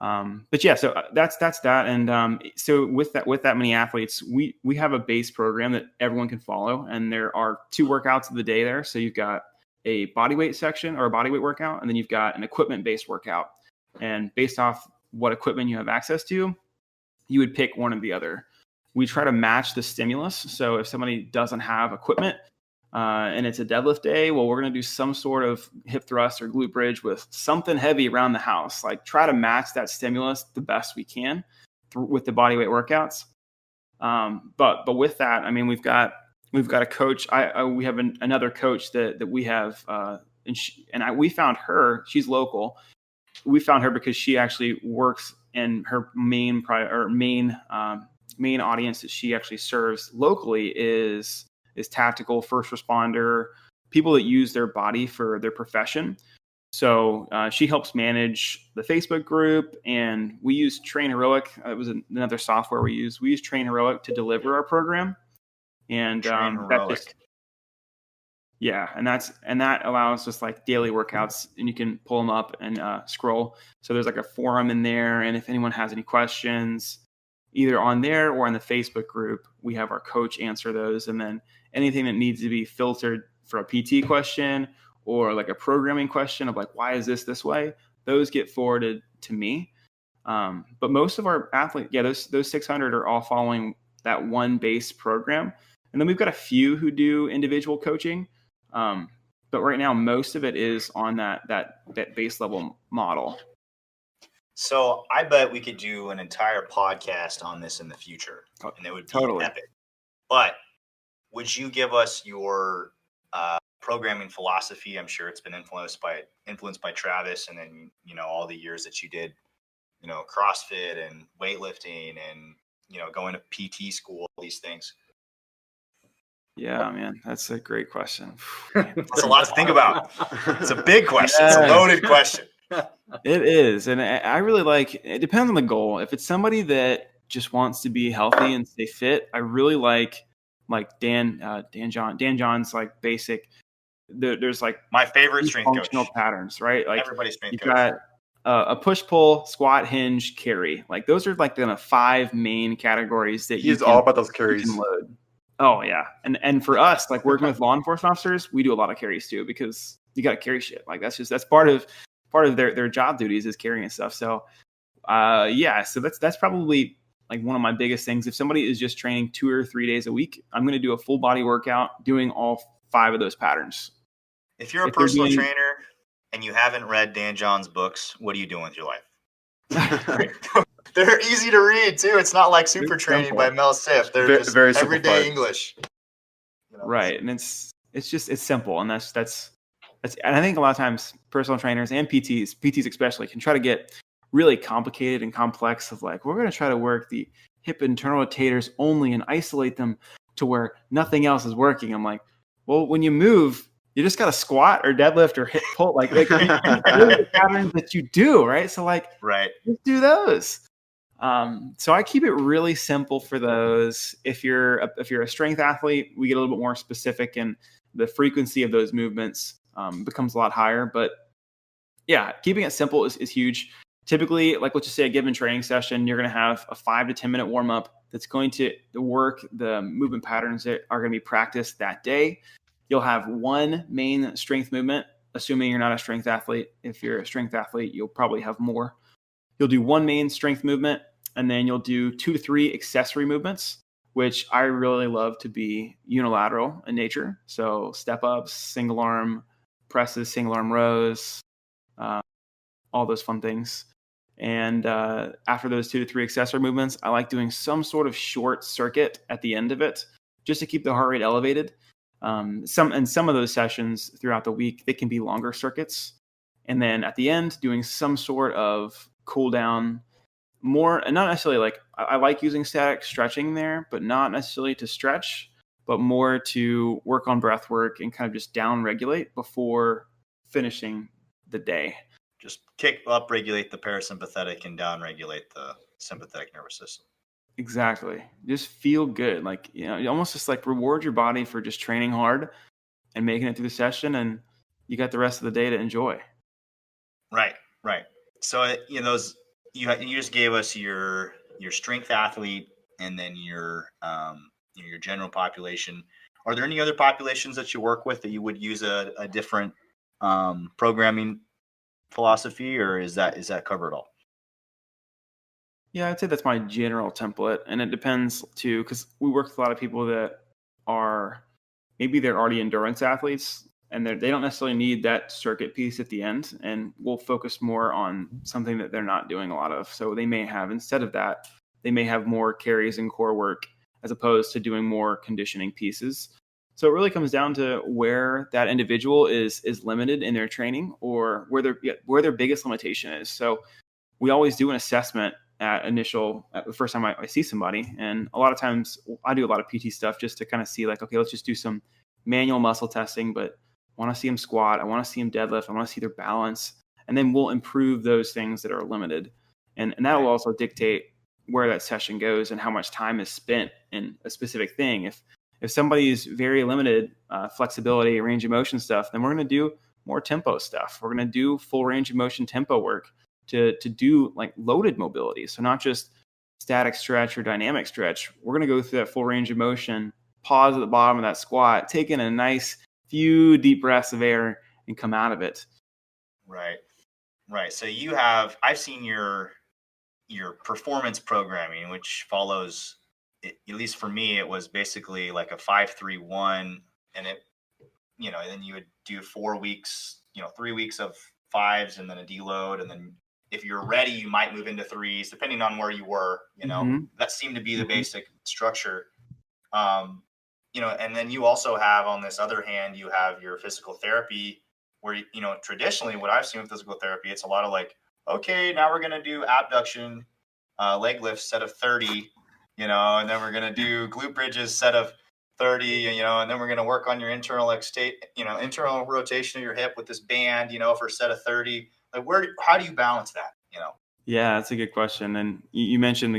But yeah, so that's that. And so with that many athletes, we have a base program that everyone can follow, and there are 2 workouts of the day there. So you've got a body weight section or a body weight workout, and then you've got an equipment based workout. And based off what equipment you have access to, you would pick one or the other. We try to match the stimulus. So if somebody doesn't have equipment and it's a deadlift day, well, we're going to do some sort of hip thrust or glute bridge with something heavy around the house. Like, try to match that stimulus the best we can with the body weight workouts. But with that, I mean, we've got a coach. We have another coach that we have, we found her. She's local. We found her because she actually works in her main audience that she actually serves locally is tactical, first responder, people that use their body for their profession. So she helps manage the Facebook group, and we use Train Heroic. It was another software we use. We use Train Heroic to deliver our program, and and that allows us like daily workouts, and you can pull them up and scroll. So there's like a forum in there, and if anyone has any questions, either on there or in the Facebook group, we have our coach answer those. And then anything that needs to be filtered for a PT question or like a programming question of like, why is this way? Those get forwarded to me. But most of our athletes, those 600 are all following that one base program. And then we've got a few who do individual coaching. But right now, most of it is on that base level model. So I bet we could do an entire podcast on this in the future, and it would be Totally epic. But would you give us your programming philosophy? I'm sure it's been influenced by Travis, and then all the years that you did, CrossFit and weightlifting, and going to PT school, all these things. Yeah, man, that's a great question. That's a lot to think about. It's a big question. It's a loaded question. It is. And I really it depends on the goal. If it's somebody that just wants to be healthy and stay fit, I really like Dan John's like basic. There's like my favorite strength functional coach patterns, right? Like everybody's strength you've coach. got a push, pull, squat, hinge, carry. Like those are like the 5 main categories that He's all about those carries. You can load. Oh yeah. And for us, like working with law enforcement officers, we do a lot of carries too, because you got to carry shit. Like that's part of their job duties is carrying stuff. So so that's probably like one of my biggest things. If somebody is just training 2 or 3 days a week, I'm going to do a full body workout doing all 5 of those patterns. If you're a personal trainer and you haven't read Dan John's books, what are you doing with your life? They're easy to read too. It's not like Super Training by Mel Siff. They're just very everyday English. Right. And it's simple. And that's and I think a lot of times personal trainers and PTs especially, can try to get really complicated and complex of like, we're going to try to work the hip internal rotators only and isolate them to where nothing else is working. I'm like, well, when you move, you just got to squat or deadlift or hip pull. Like those are the patterns that you do, right? So like, Right. just do those. So I keep it really simple for those. If you're a strength athlete, we get a little bit more specific, and the frequency of those movements becomes a lot higher. But yeah, keeping it simple is huge. Typically, like let's just say a given training session, you're going to have a 5 to 10 minute warm up that's going to work the movement patterns that are going to be practiced that day. You'll have one main strength movement, assuming you're not a strength athlete. If you're a strength athlete, you'll probably have more. You'll do one main strength movement, and then you'll do 2 to 3 accessory movements, which I really love to be unilateral in nature. So step ups, single arm presses, single arm rows, all those fun things. And after those 2 to 3 accessory movements, I like doing some sort of short circuit at the end of it, just to keep the heart rate elevated. Some of those sessions throughout the week, they can be longer circuits. And then at the end, doing some sort of cool down, more, and not necessarily like, I like using static stretching there, but not necessarily to stretch, but more to work on breath work and kind of just down regulate before finishing the day. Just kick up, regulate the parasympathetic, and down regulate the sympathetic nervous system. Exactly. Just feel good. Like, you almost just like reward your body for just training hard and making it through the session, and you got the rest of the day to enjoy. Right. So those you just gave us your strength athlete and then your general population. Are there any other populations that you work with that you would use a different programming philosophy, or is that covered all? Yeah, I'd say that's my general template, and it depends too, because we work with a lot of people that are maybe they're already endurance athletes, and they don't necessarily need that circuit piece at the end, and we'll focus more on something that they're not doing a lot of. So they may have, instead of that, they may have more carries and core work as opposed to doing more conditioning pieces. So it really comes down to where that individual is limited in their training, or where their biggest limitation is. So we always do an assessment at the first time I see somebody. And a lot of times I do a lot of PT stuff just to kind of see like, okay, let's just do some manual muscle testing, but I want to see them squat. I want to see them deadlift. I want to see their balance. And then we'll improve those things that are limited. And that will also dictate where that session goes and how much time is spent in a specific thing. If somebody's very limited flexibility, range of motion stuff, then we're going to do more tempo stuff. We're going to do full range of motion tempo work to do like loaded mobility. So not just static stretch or dynamic stretch. We're going to go through that full range of motion, pause at the bottom of that squat, take in a nice few deep breaths of air and come out of it. Right. So I've seen your performance programming, which follows, at least for me, it was basically like a 5-3-1, and and then you would do 4 weeks, 3 weeks of 5s and then a deload, and then if you're ready, you might move into 3s, depending on where you were. That seemed to be the basic structure. And then you also have, on this other hand, you have your physical therapy, where traditionally what I've seen with physical therapy, it's a lot of like, okay, now we're gonna do abduction leg lifts set of 30, and then we're gonna do glute bridges set of 30, and then we're gonna work on your internal rotation of your hip with this band, for a set of 30. Like, how do you balance that? Yeah, that's a good question. And you mentioned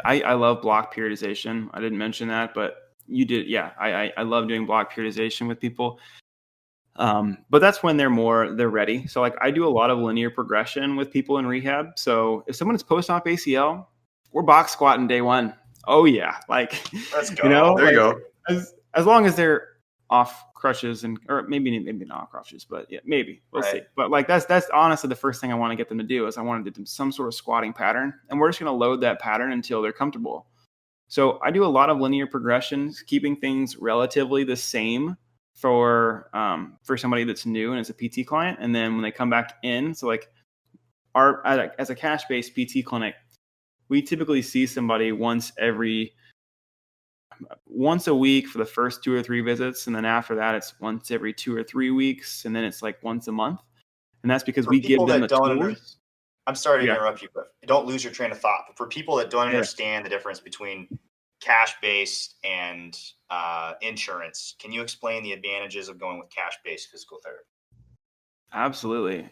I love block periodization. I didn't mention that, but you did. Yeah, I love doing block periodization with people. But that's when they're ready. So like I do a lot of linear progression with people in rehab. So if someone is post-op ACL, we're box squatting day 1. Oh yeah. Like, let's go. There you go. As long as they're off crutches or maybe not off crutches, but yeah, maybe we'll see. But like, that's honestly the first thing I want to get them to do is I want to do some sort of squatting pattern, and we're just going to load that pattern until they're comfortable. So I do a lot of linear progressions, keeping things relatively the same for somebody that's new and it's a PT client. And then when they come back in, so like as a cash-based PT clinic, we typically see somebody once a week for the first 2 or 3 visits. And then after that, it's once every 2 or 3 weeks. And then it's like once a month. And that's because we give them the tools. I'm sorry to Yeah. interrupt you, but don't lose your train of thought. But for people that don't Yeah. understand the difference between cash-based and insurance, can you explain the advantages of going with cash-based physical therapy? Absolutely.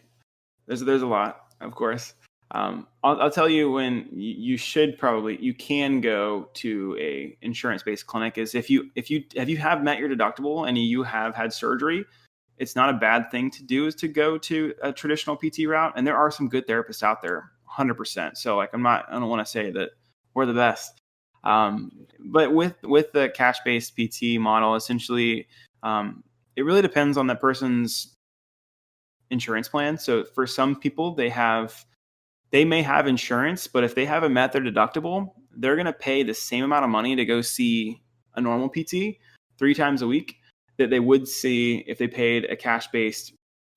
There's a lot, of course. I'll tell you when you can go to a insurance-based clinic is if you have met your deductible and you have had surgery, it's not a bad thing to do is to go to a traditional PT route. And there are some good therapists out there, 100%. So like I don't want to say that we're the best. But with the cash-based PT model, essentially, it really depends on that person's insurance plan. So for some people, they may have insurance, but if they haven't met their deductible, they're going to pay the same amount of money to go see a normal PT 3 times a week that they would see if they paid a cash-based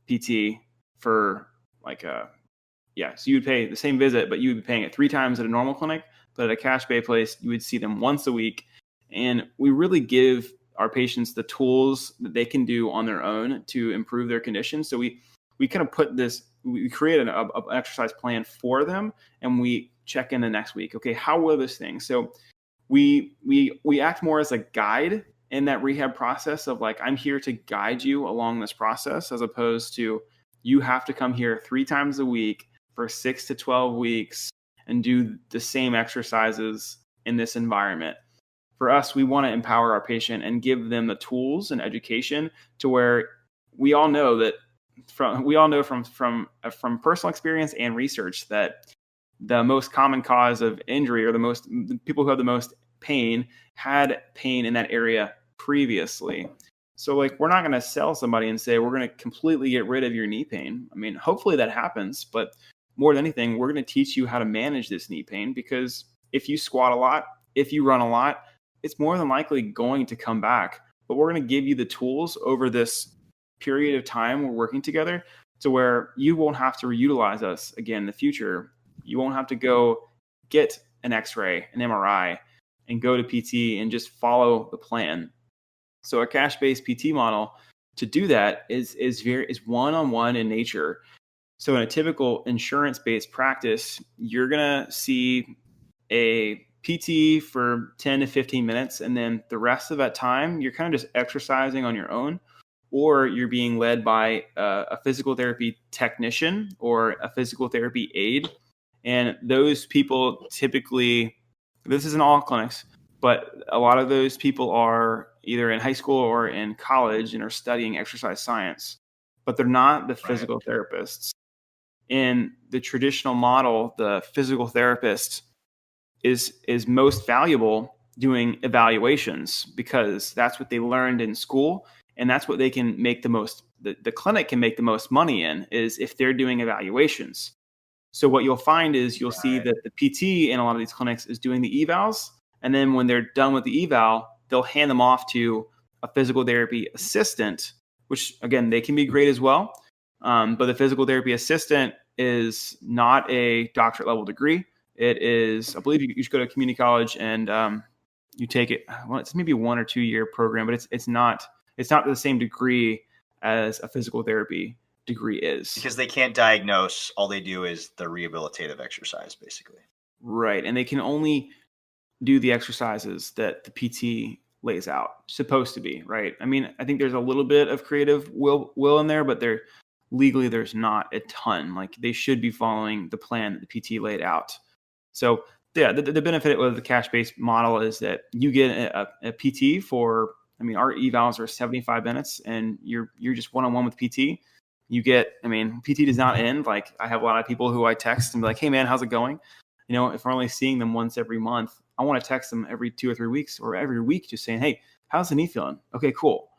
PT for so you would pay the same visit, but you would be paying it 3 times at a normal clinic. But at a cash-pay place, you would see them once a week. And we really give our patients the tools that they can do on their own to improve their condition. So we kind of we create an exercise plan for them, and we check in the next week. Okay, how were those things? So we act more as a guide in that rehab process of like, I'm here to guide you along this process, as opposed to you have to come here 3 times a week for 6 to 12 weeks and do the same exercises in this environment. For us, we want to empower our patient and give them the tools and education to where we all know from personal experience and research that the most common cause of injury, or the people who have the most pain, had pain in that area previously. So like, we're not going to sell somebody and say, we're going to completely get rid of your knee pain. I mean, hopefully that happens, but more than anything, we're going to teach you how to manage this knee pain, because if you squat a lot, if you run a lot, it's more than likely going to come back. But we're going to give you the tools over this period of time we're working together to where you won't have to reutilize us again in the future. You won't have to go get an X-ray, an MRI, and go to PT and just follow the plan. So a cash-based PT model, to do that is one-on-one in nature. So in a typical insurance-based practice, you're going to see a PT for 10 to 15 minutes, and then the rest of that time, you're kind of just exercising on your own, or you're being led by a physical therapy technician or a physical therapy aide. And those people typically, this isn't all clinics, but a lot of those people are either in high school or in college and are studying exercise science, but they're not the physical therapists. In the traditional model, the physical therapist is most valuable doing evaluations, because that's what they learned in school, and that's what they can make the most, the clinic can make the most money in, is if they're doing evaluations. So what you'll find is you'll see that the PT in a lot of these clinics is doing the evals, and then when they're done with the eval, they'll hand them off to a physical therapy assistant, which again, they can be great as well. But the physical therapy assistant is not a doctorate level degree. It is, I believe you should go to community college and you take it. Well, it's maybe a 1 or 2 year program, but it's not the same degree as a physical therapy degree is. Because they can't diagnose. All they do is the rehabilitative exercise, basically. Right. And they can only do the exercises that the PT lays out, supposed to be, right? I mean, I think there's a little bit of creative will in there, but legally there's not a ton. Like, they should be following the plan that the PT laid out. So yeah, the benefit of the cash-based model is that you get a PT for, I mean, our evals are 75 minutes and you're just one-on-one with PT. You get, I mean, PT does not end. Like, I have a lot of people who I text and be like, hey man, how's it going? You know, if we're only seeing them once every month, I want to text them every 2 or 3 weeks or every week, just saying, hey, how's the knee feeling? Okay, cool.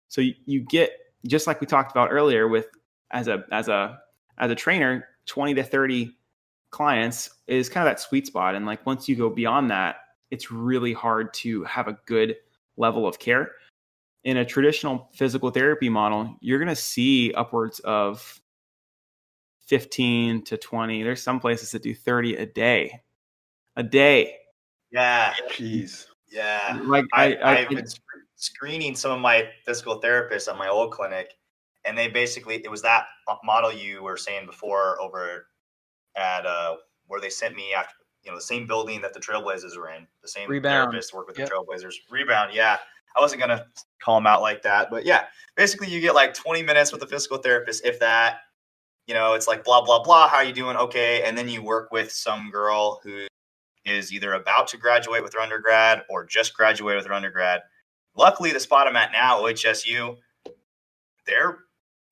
So you get, just like we talked about earlier, with as a trainer, 20 to 30 clients is kind of that sweet spot. And like, once you go beyond that, it's really hard to have a good level of care. In a traditional physical therapy model, you're going to see upwards of 15 to 20. There's some places that do 30 a day. Yeah. Jeez. Yeah. Like I've been screening some of my physical therapists at my old clinic, and they basically, it was that model you were saying before, over at where they sent me after, the same building that the Trailblazers were in, the same Rebound. therapist worked with Yep. the Trailblazers. Rebound, yeah. I wasn't gonna call them out like that, but yeah, basically you get like 20 minutes with a physical therapist, if that. It's like blah blah blah. How you doing? Okay, and then you work with some girl who is either about to graduate with her undergrad or just graduated with her undergrad. Luckily, the spot I'm at now, OHSU,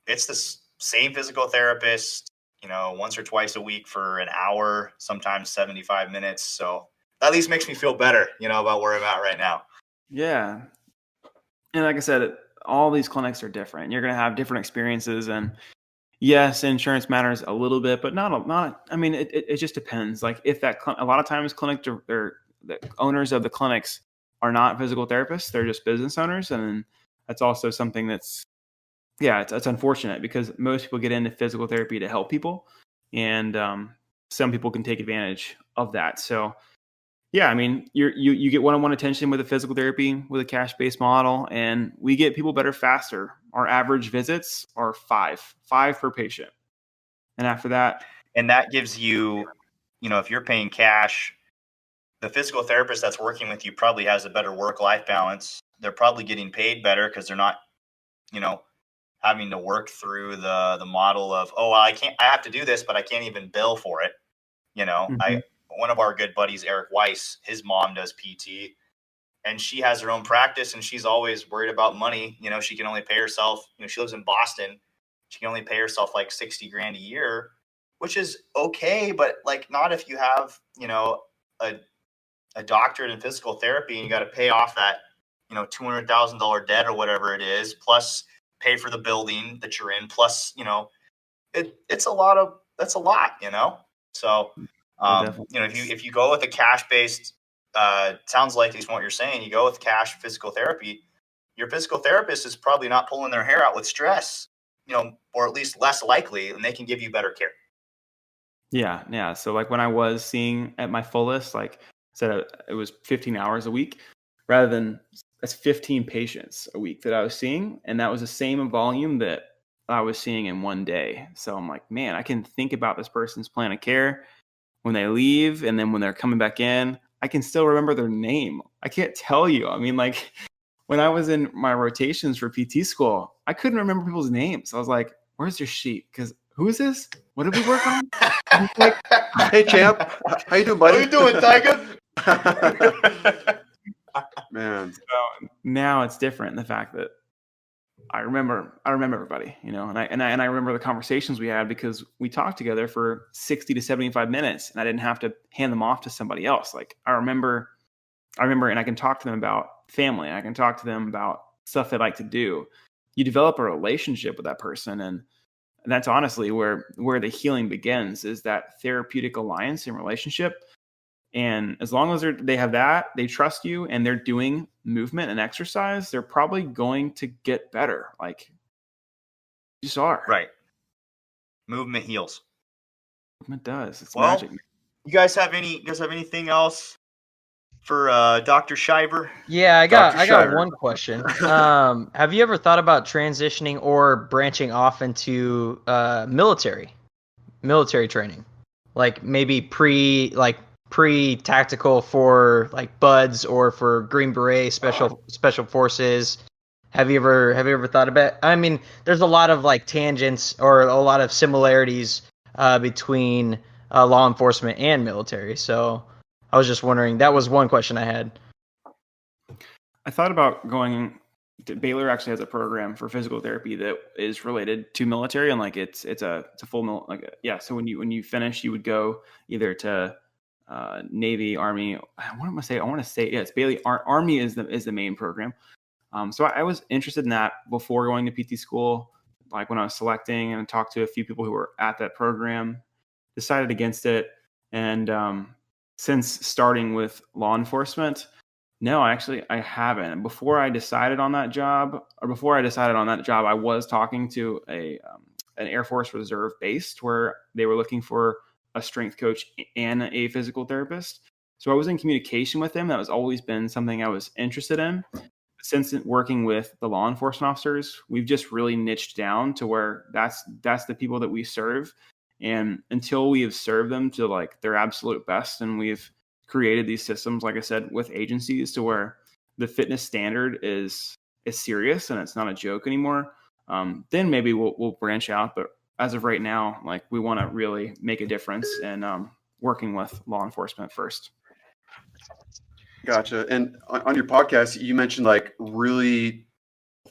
it's the same physical therapist, once or twice a week for an hour, sometimes 75 minutes. So that at least makes me feel better, about where I'm at right now. Yeah. And like I said, all these clinics are different. You're going to have different experiences, and yes, insurance matters a little bit, but not. I mean, it just depends. Like if a lot of times the owners of the clinics are not physical therapists; they're just business owners, and that's also something that's it's unfortunate because most people get into physical therapy to help people, and some people can take advantage of that. So yeah, I mean, you get one-on-one attention with a physical therapy with a cash-based model, and we get people better faster. Our average visits are five per patient. And after that, and that gives you, if you're paying cash, the physical therapist that's working with you probably has a better work-life balance. They're probably getting paid better because they're not, having to work through the model of, I have to do this, but I can't even bill for it. One of our good buddies, Eric Weiss, his mom does PT, and she has her own practice, and she's always worried about money. She can only pay herself, she lives in Boston. She can only pay herself like $60,000 a year, which is okay, but like not if you have, a doctorate in physical therapy and you got to pay off that, $200,000 debt or whatever it is, plus pay for the building that you're in, plus, that's a lot. So, if you go with a cash-based, sounds like at least what you're saying, you go with cash physical therapy, your physical therapist is probably not pulling their hair out with stress, or at least less likely, and they can give you better care. Yeah. So like when I was seeing at my fullest, like I said, it was 15 hours a week rather than that's 15 patients a week that I was seeing. And that was the same volume that I was seeing in one day. So I'm like, man, I can think about this person's plan of care when they leave, and then when they're coming back in, I can still remember their name. I can't tell you. I mean, like when I was in my rotations for PT school, I couldn't remember people's names. I was like, where's your sheet? Because who is this? What did we work on? Like, hey, champ. How you doing, buddy? How you doing, Tiger? Man. So now it's different. The fact that I remember everybody, and I remember the conversations we had because we talked together for 60 to 75 minutes, and I didn't have to hand them off to somebody else. Like I remember, and I can talk to them about family. I can talk to them about stuff they like to do. You develop a relationship with that person, and that's honestly where the healing begins, is that therapeutic alliance and relationship. And as long as they have that, they trust you, and they're doing movement and exercise, they're probably going to get better. Like, you just are. Right. Movement heals. Movement does. It's Well, magic. You guys have anything else for Dr. Shiver? Yeah, I got Shiver. one question. Have you ever thought about transitioning or branching off into military training? Like maybe pre-tactical for like buds or for Green Beret special forces. Have you ever thought about it? I mean, there's a lot of like tangents or a lot of similarities between law enforcement and military. So I was just wondering, that was one question I had. I thought about going to Baylor. Actually has a program for physical therapy that is related to military, and like it's a full so when you finish, you would go either to Navy, Army. I want to say it's Baylor. Army is the main program. So I was interested in that before going to PT school. Like when I was selecting, and talked to a few people who were at that program, decided against it. And since starting with law enforcement, no, actually I haven't. Before I decided on that job, I was talking to an Air Force Reserve base where they were looking for a strength coach and a physical therapist. So I was in communication with them. That was always been something I was interested in. Since working with the law enforcement officers, we've just really niched down to where that's the people that we serve. And until we have served them to like their absolute best, and we've created these systems, like I said, with agencies to where the fitness standard is serious and it's not a joke anymore, then maybe we'll branch out. But as of right now, like we want to really make a difference in working with law enforcement first. Gotcha. And on your podcast, you mentioned like really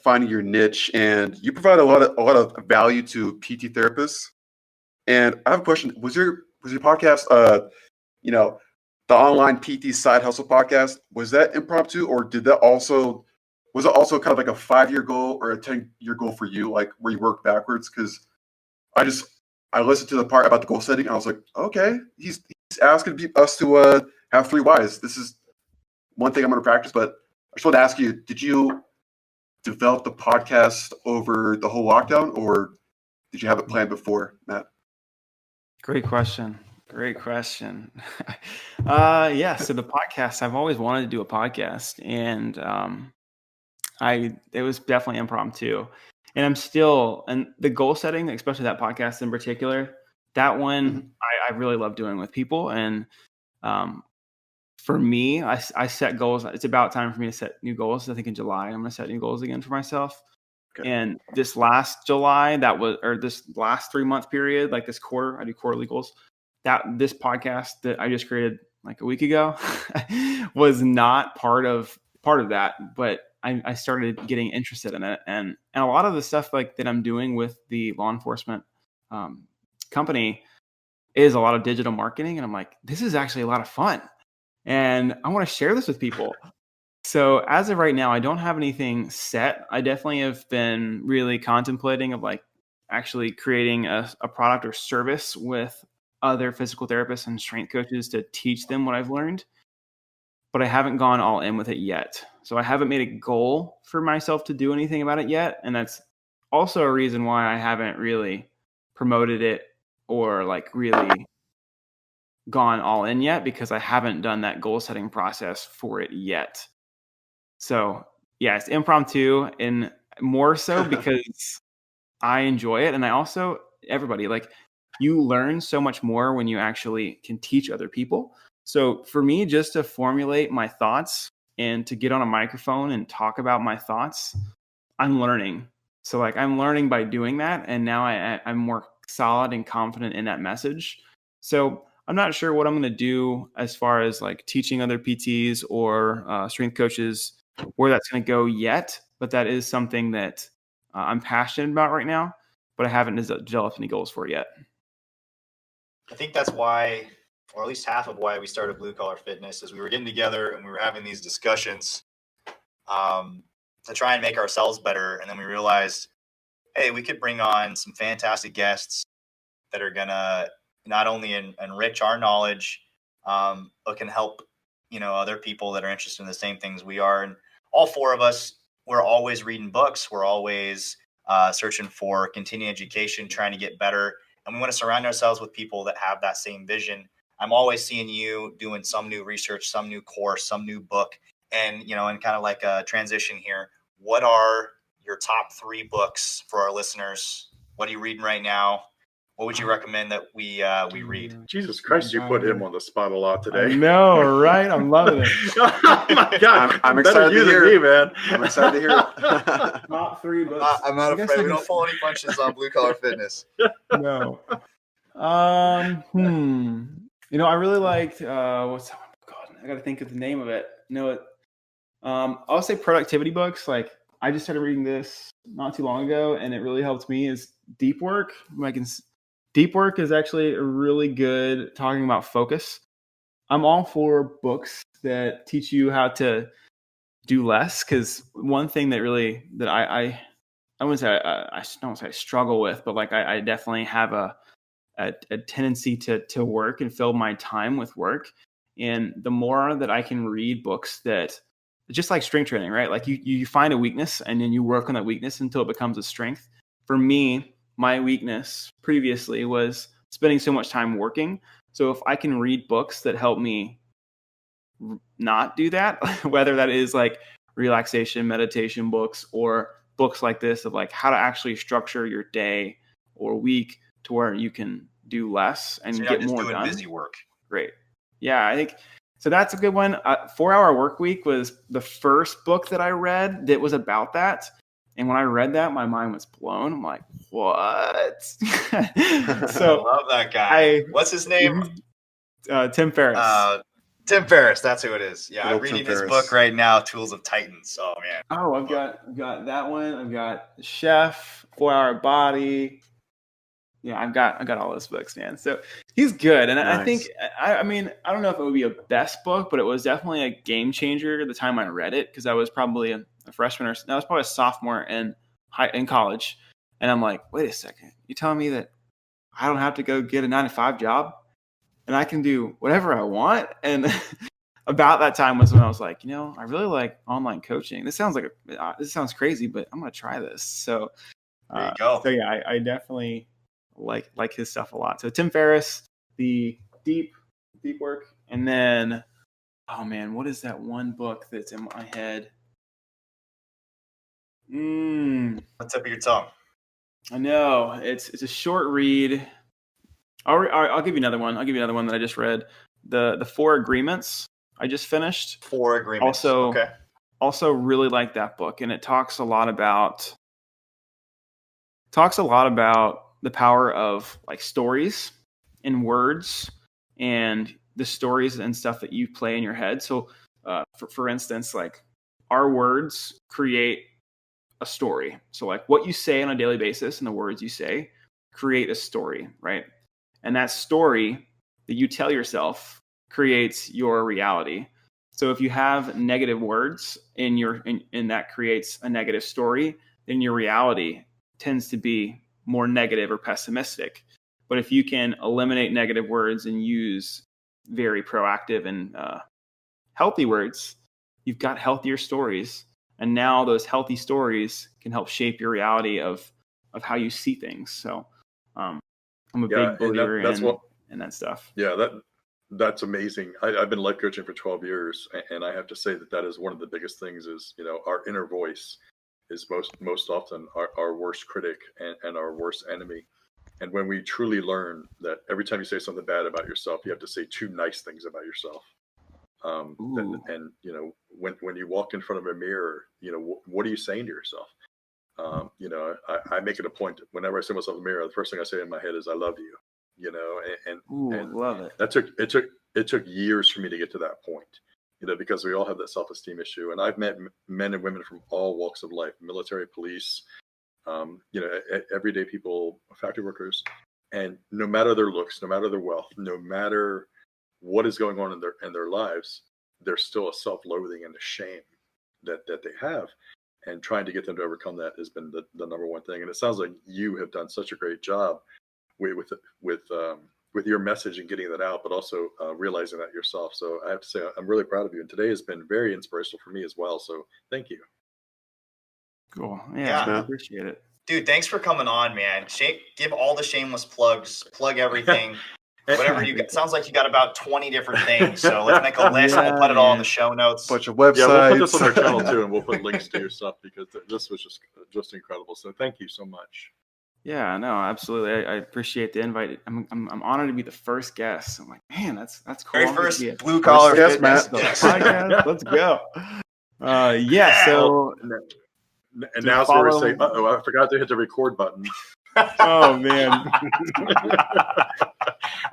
finding your niche, and you provide a lot of value to PT therapists. And I have a question: was your podcast, the online PT side hustle podcast, was that impromptu, or was it also kind of like a 5-year goal or a 10-year goal for you, like where you work backwards? Because I listened to the part about the goal setting, and I was like, okay, he's asking us to have 3 whys. This is one thing I'm going to practice. But I just want to ask you, did you develop the podcast over the whole lockdown, or did you have it planned before, Matt? Great question. Yeah. So the podcast, I've always wanted to do a podcast, and it was definitely impromptu. And and the goal setting, especially that podcast in particular, that one I really love doing with people. And for me, I set goals. It's about time for me to set new goals. I think in July, I'm going to set new goals again for myself. Okay. And this last July, this last 3-month period, like this quarter, I do quarterly goals. This podcast that I just created like a week ago was not part of that, but I started getting interested in it, and a lot of the stuff like that I'm doing with the law enforcement company is a lot of digital marketing, and I'm like, this is actually a lot of fun, and I want to share this with people. So as of right now, I don't have anything set. I definitely have been really contemplating of like actually creating a product or service with other physical therapists and strength coaches to teach them what I've learned, but I haven't gone all in with it yet. So I haven't made a goal for myself to do anything about it yet. And that's also a reason why I haven't really promoted it or like really gone all in yet, because I haven't done that goal setting process for it yet. So yeah, it's impromptu, and more so because I enjoy it. And I also, everybody, like, you learn so much more when you actually can teach other people. So for me, just to formulate my thoughts and to get on a microphone and talk about my thoughts, I'm learning. So like I'm learning by doing that. And now I'm more solid and confident in that message. So I'm not sure what I'm going to do as far as like teaching other PTs or strength coaches, where that's going to go yet. But that is something that I'm passionate about right now, but I haven't developed any goals for it yet. I think that's why, or at least half of why we started Blue Collar Fitness, is we were getting together and we were having these discussions to try and make ourselves better. And then we realized, hey, we could bring on some fantastic guests that are going to not only enrich our knowledge, but can help, other people that are interested in the same things we are. And all 4 of us, we're always reading books. We're always searching for continuing education, trying to get better. And we want to surround ourselves with people that have that same vision. I'm always seeing you doing some new research, some new course, some new book. And, and kind of like a transition here, what are your top 3 books for our listeners? What are you reading right now? What would you recommend that we read? Jesus Christ, you put him on the spot a lot today. No, right? I'm loving it. Oh my God, I'm excited to hear me, man. I'm excited to hear it. Top 3 books. I'm not afraid. We don't pull any punches on Blue Collar Fitness. No. I really liked what's that one? God, I got to think of the name of it. I'll say productivity books. Like I just started reading this not too long ago, and it really helped me. Is Deep Work. Deep Work is actually a really good talking about focus. I'm all for books that teach you how to do less, because one thing that I wouldn't say I don't say I struggle with, but like I definitely have a tendency to work and fill my time with work. And the more that I can read books that, just like strength training, right? Like you find a weakness and then you work on that weakness until it becomes a strength. For me, my weakness previously was spending so much time working. So if I can read books that help me not do that, whether that is like relaxation, meditation books, or books like this of like how to actually structure your day or week to where you can do less and So you're get not just more doing done. busy work. Great. Yeah, I think so. That's a good one. 4 Hour Work Week was the first book that I read that was about that. And when I read that, my mind was blown. I'm like, what? I So love that guy. What's his name? Tim Ferris. Tim Ferris. That's who it is. Yeah, Good I'm old Tim reading his Ferriss. book right now, Tools of Titans. Oh man. Oh, I've got that one. I've got The Chef, 4 Hour Body. Yeah, I've got all those books, man. So he's good, and I think I mean I don't know if it would be a best book, but it was definitely a game changer at the time I read it because I was probably a freshman or no, I was probably a sophomore in college, and I'm like, wait a second, you telling me that I don't have to go get a 9-to-5 job and I can do whatever I want? And about that time was when I was like, I really like online coaching. This sounds crazy, but I'm gonna try this. So There you go. So yeah, I definitely like his stuff a lot. So Tim Ferriss, the deep work, and then oh man, what is that one book that's in my head? What's up with your tongue? I know it's a short read. I'll give you another one. I'll give you another one that I just read. The 4 Agreements. I just finished. 4 Agreements. Also really like that book, and it talks a lot about the power of like stories and words and the stories and stuff that you play in your head. So for instance, like our words create a story. So like what you say on a daily basis and the words you say create a story, right? And that story that you tell yourself creates your reality. So if you have negative words in that creates a negative story, then your reality tends to be more negative or pessimistic. But if you can eliminate negative words and use very proactive and healthy words, you've got healthier stories. And now those healthy stories can help shape your reality of how you see things. So I'm a big believer in that stuff. Yeah, that's amazing. I've been life coaching for 12 years, and I have to say that is one of the biggest things is, our inner voice is most often our worst critic and our worst enemy. And when we truly learn that every time you say something bad about yourself, you have to say 2 nice things about yourself. And when you walk in front of a mirror, what are you saying to yourself? I make it a point whenever I see myself in the mirror, the first thing I say in my head is, I love you, and love it. It took years for me to get to that point, because we all have that self-esteem issue. And I've met men and women from all walks of life, military, police, everyday people, factory workers, and no matter their looks, no matter their wealth, no matter what is going on in their lives, there's still a self-loathing and a shame that they have. And trying to get them to overcome that has been the number one thing. And it sounds like you have done such a great job with your message and getting that out, but also realizing that yourself. So I have to say, I'm really proud of you. And today has been very inspirational for me as well. So thank you. Cool. Yeah. I appreciate it. Dude, thanks for coming on, man. Give all the shameless plugs, plug everything. Whatever you got. Sounds like you got about 20 different things. So let's make a list. We'll put it all in the show notes. Bunch of websites. Yeah, we'll put this on our channel too, and we'll put links to your stuff because this was just incredible. So thank you so much. Yeah, no, absolutely. I appreciate the invite. I'm honored to be the first guest. I'm like, man, that's cool. Very first blue collar fitness podcast. Let's go. So and now so we're saying, I forgot to hit the record button. Oh man.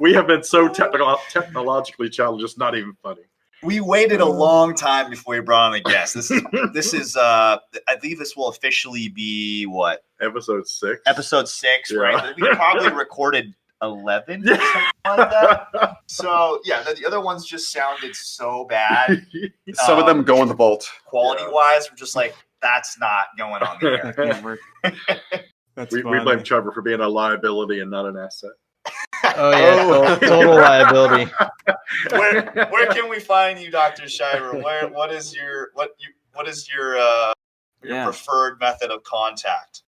We have been so technologically challenged, it's not even funny. We waited a long time before we brought on a guest. This is I believe this will officially be what? Episode 6. Episode 6, yeah. Right? We probably recorded 11, something like that. So yeah, the other ones just sounded so bad. Some of them go in the vault. Quality-wise, we're just like, that's not going on the air. We blame Trevor for being a liability and not an asset. Oh yeah, total liability. Where can we find you, Dr. Shiver? What is your preferred method of contact?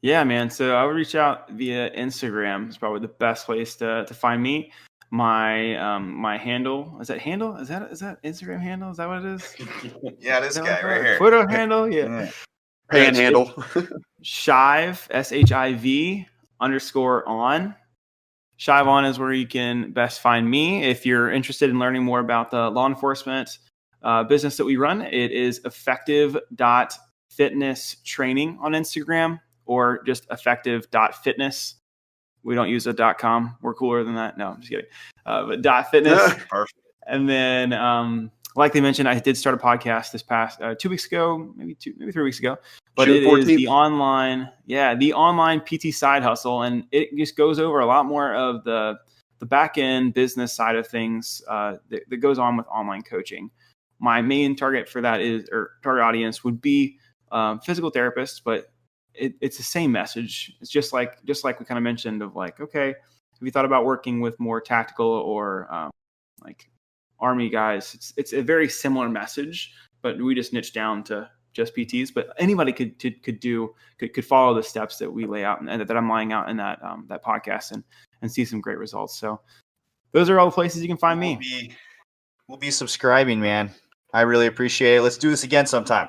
Yeah, man. So I would reach out via Instagram. It's probably the best place to find me. My handle is that Instagram handle? Is that what it is? Yeah, this guy right here. Photo handle, yeah. Panhandle. Shive, SHIV _ on. Shivon is where you can best find me. If you're interested in learning more about the law enforcement business that we run, it is Effective.fitness training on Instagram, or just Effective.fitness. We don't use a .com. We're cooler than that. No, I'm just kidding. But .fitness. Perfect. And then, like they mentioned, I did start a podcast this past 2 weeks ago, maybe 3 weeks ago. But June it 14th. is the online PT side hustle, and it just goes over a lot more of the back end business side of things that goes on with online coaching. My main target for that target audience would be physical therapists, but it's the same message. It's just like we kind of mentioned of like, okay, have you thought about working with more tactical or like Army guys? It's a very similar message, but we just niche down to just PTs. But anybody could follow the steps that we lay out and that I'm laying out in that podcast and see some great results. So those are all the places you can find me. We'll be subscribing, man. I really appreciate it. Let's do this again sometime.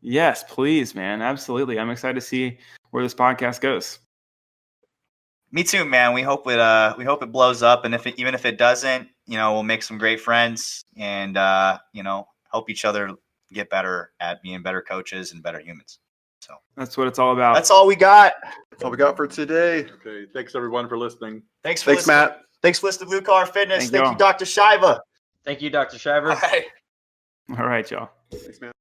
Yes, please, man. Absolutely. I'm excited to see where this podcast goes. Me too, man. We hope it blows up, and even if it doesn't, we'll make some great friends and help each other get better at being better coaches and better humans. So that's what it's all about. That's all we got. That's all we got for today. Okay. Thanks everyone for listening. Thanks, Matt. Thanks for listening to Blue Collar Fitness. Thank you, Dr. Shiver. Thank you, Dr. Shiver. All right. All right, y'all. Thanks, man.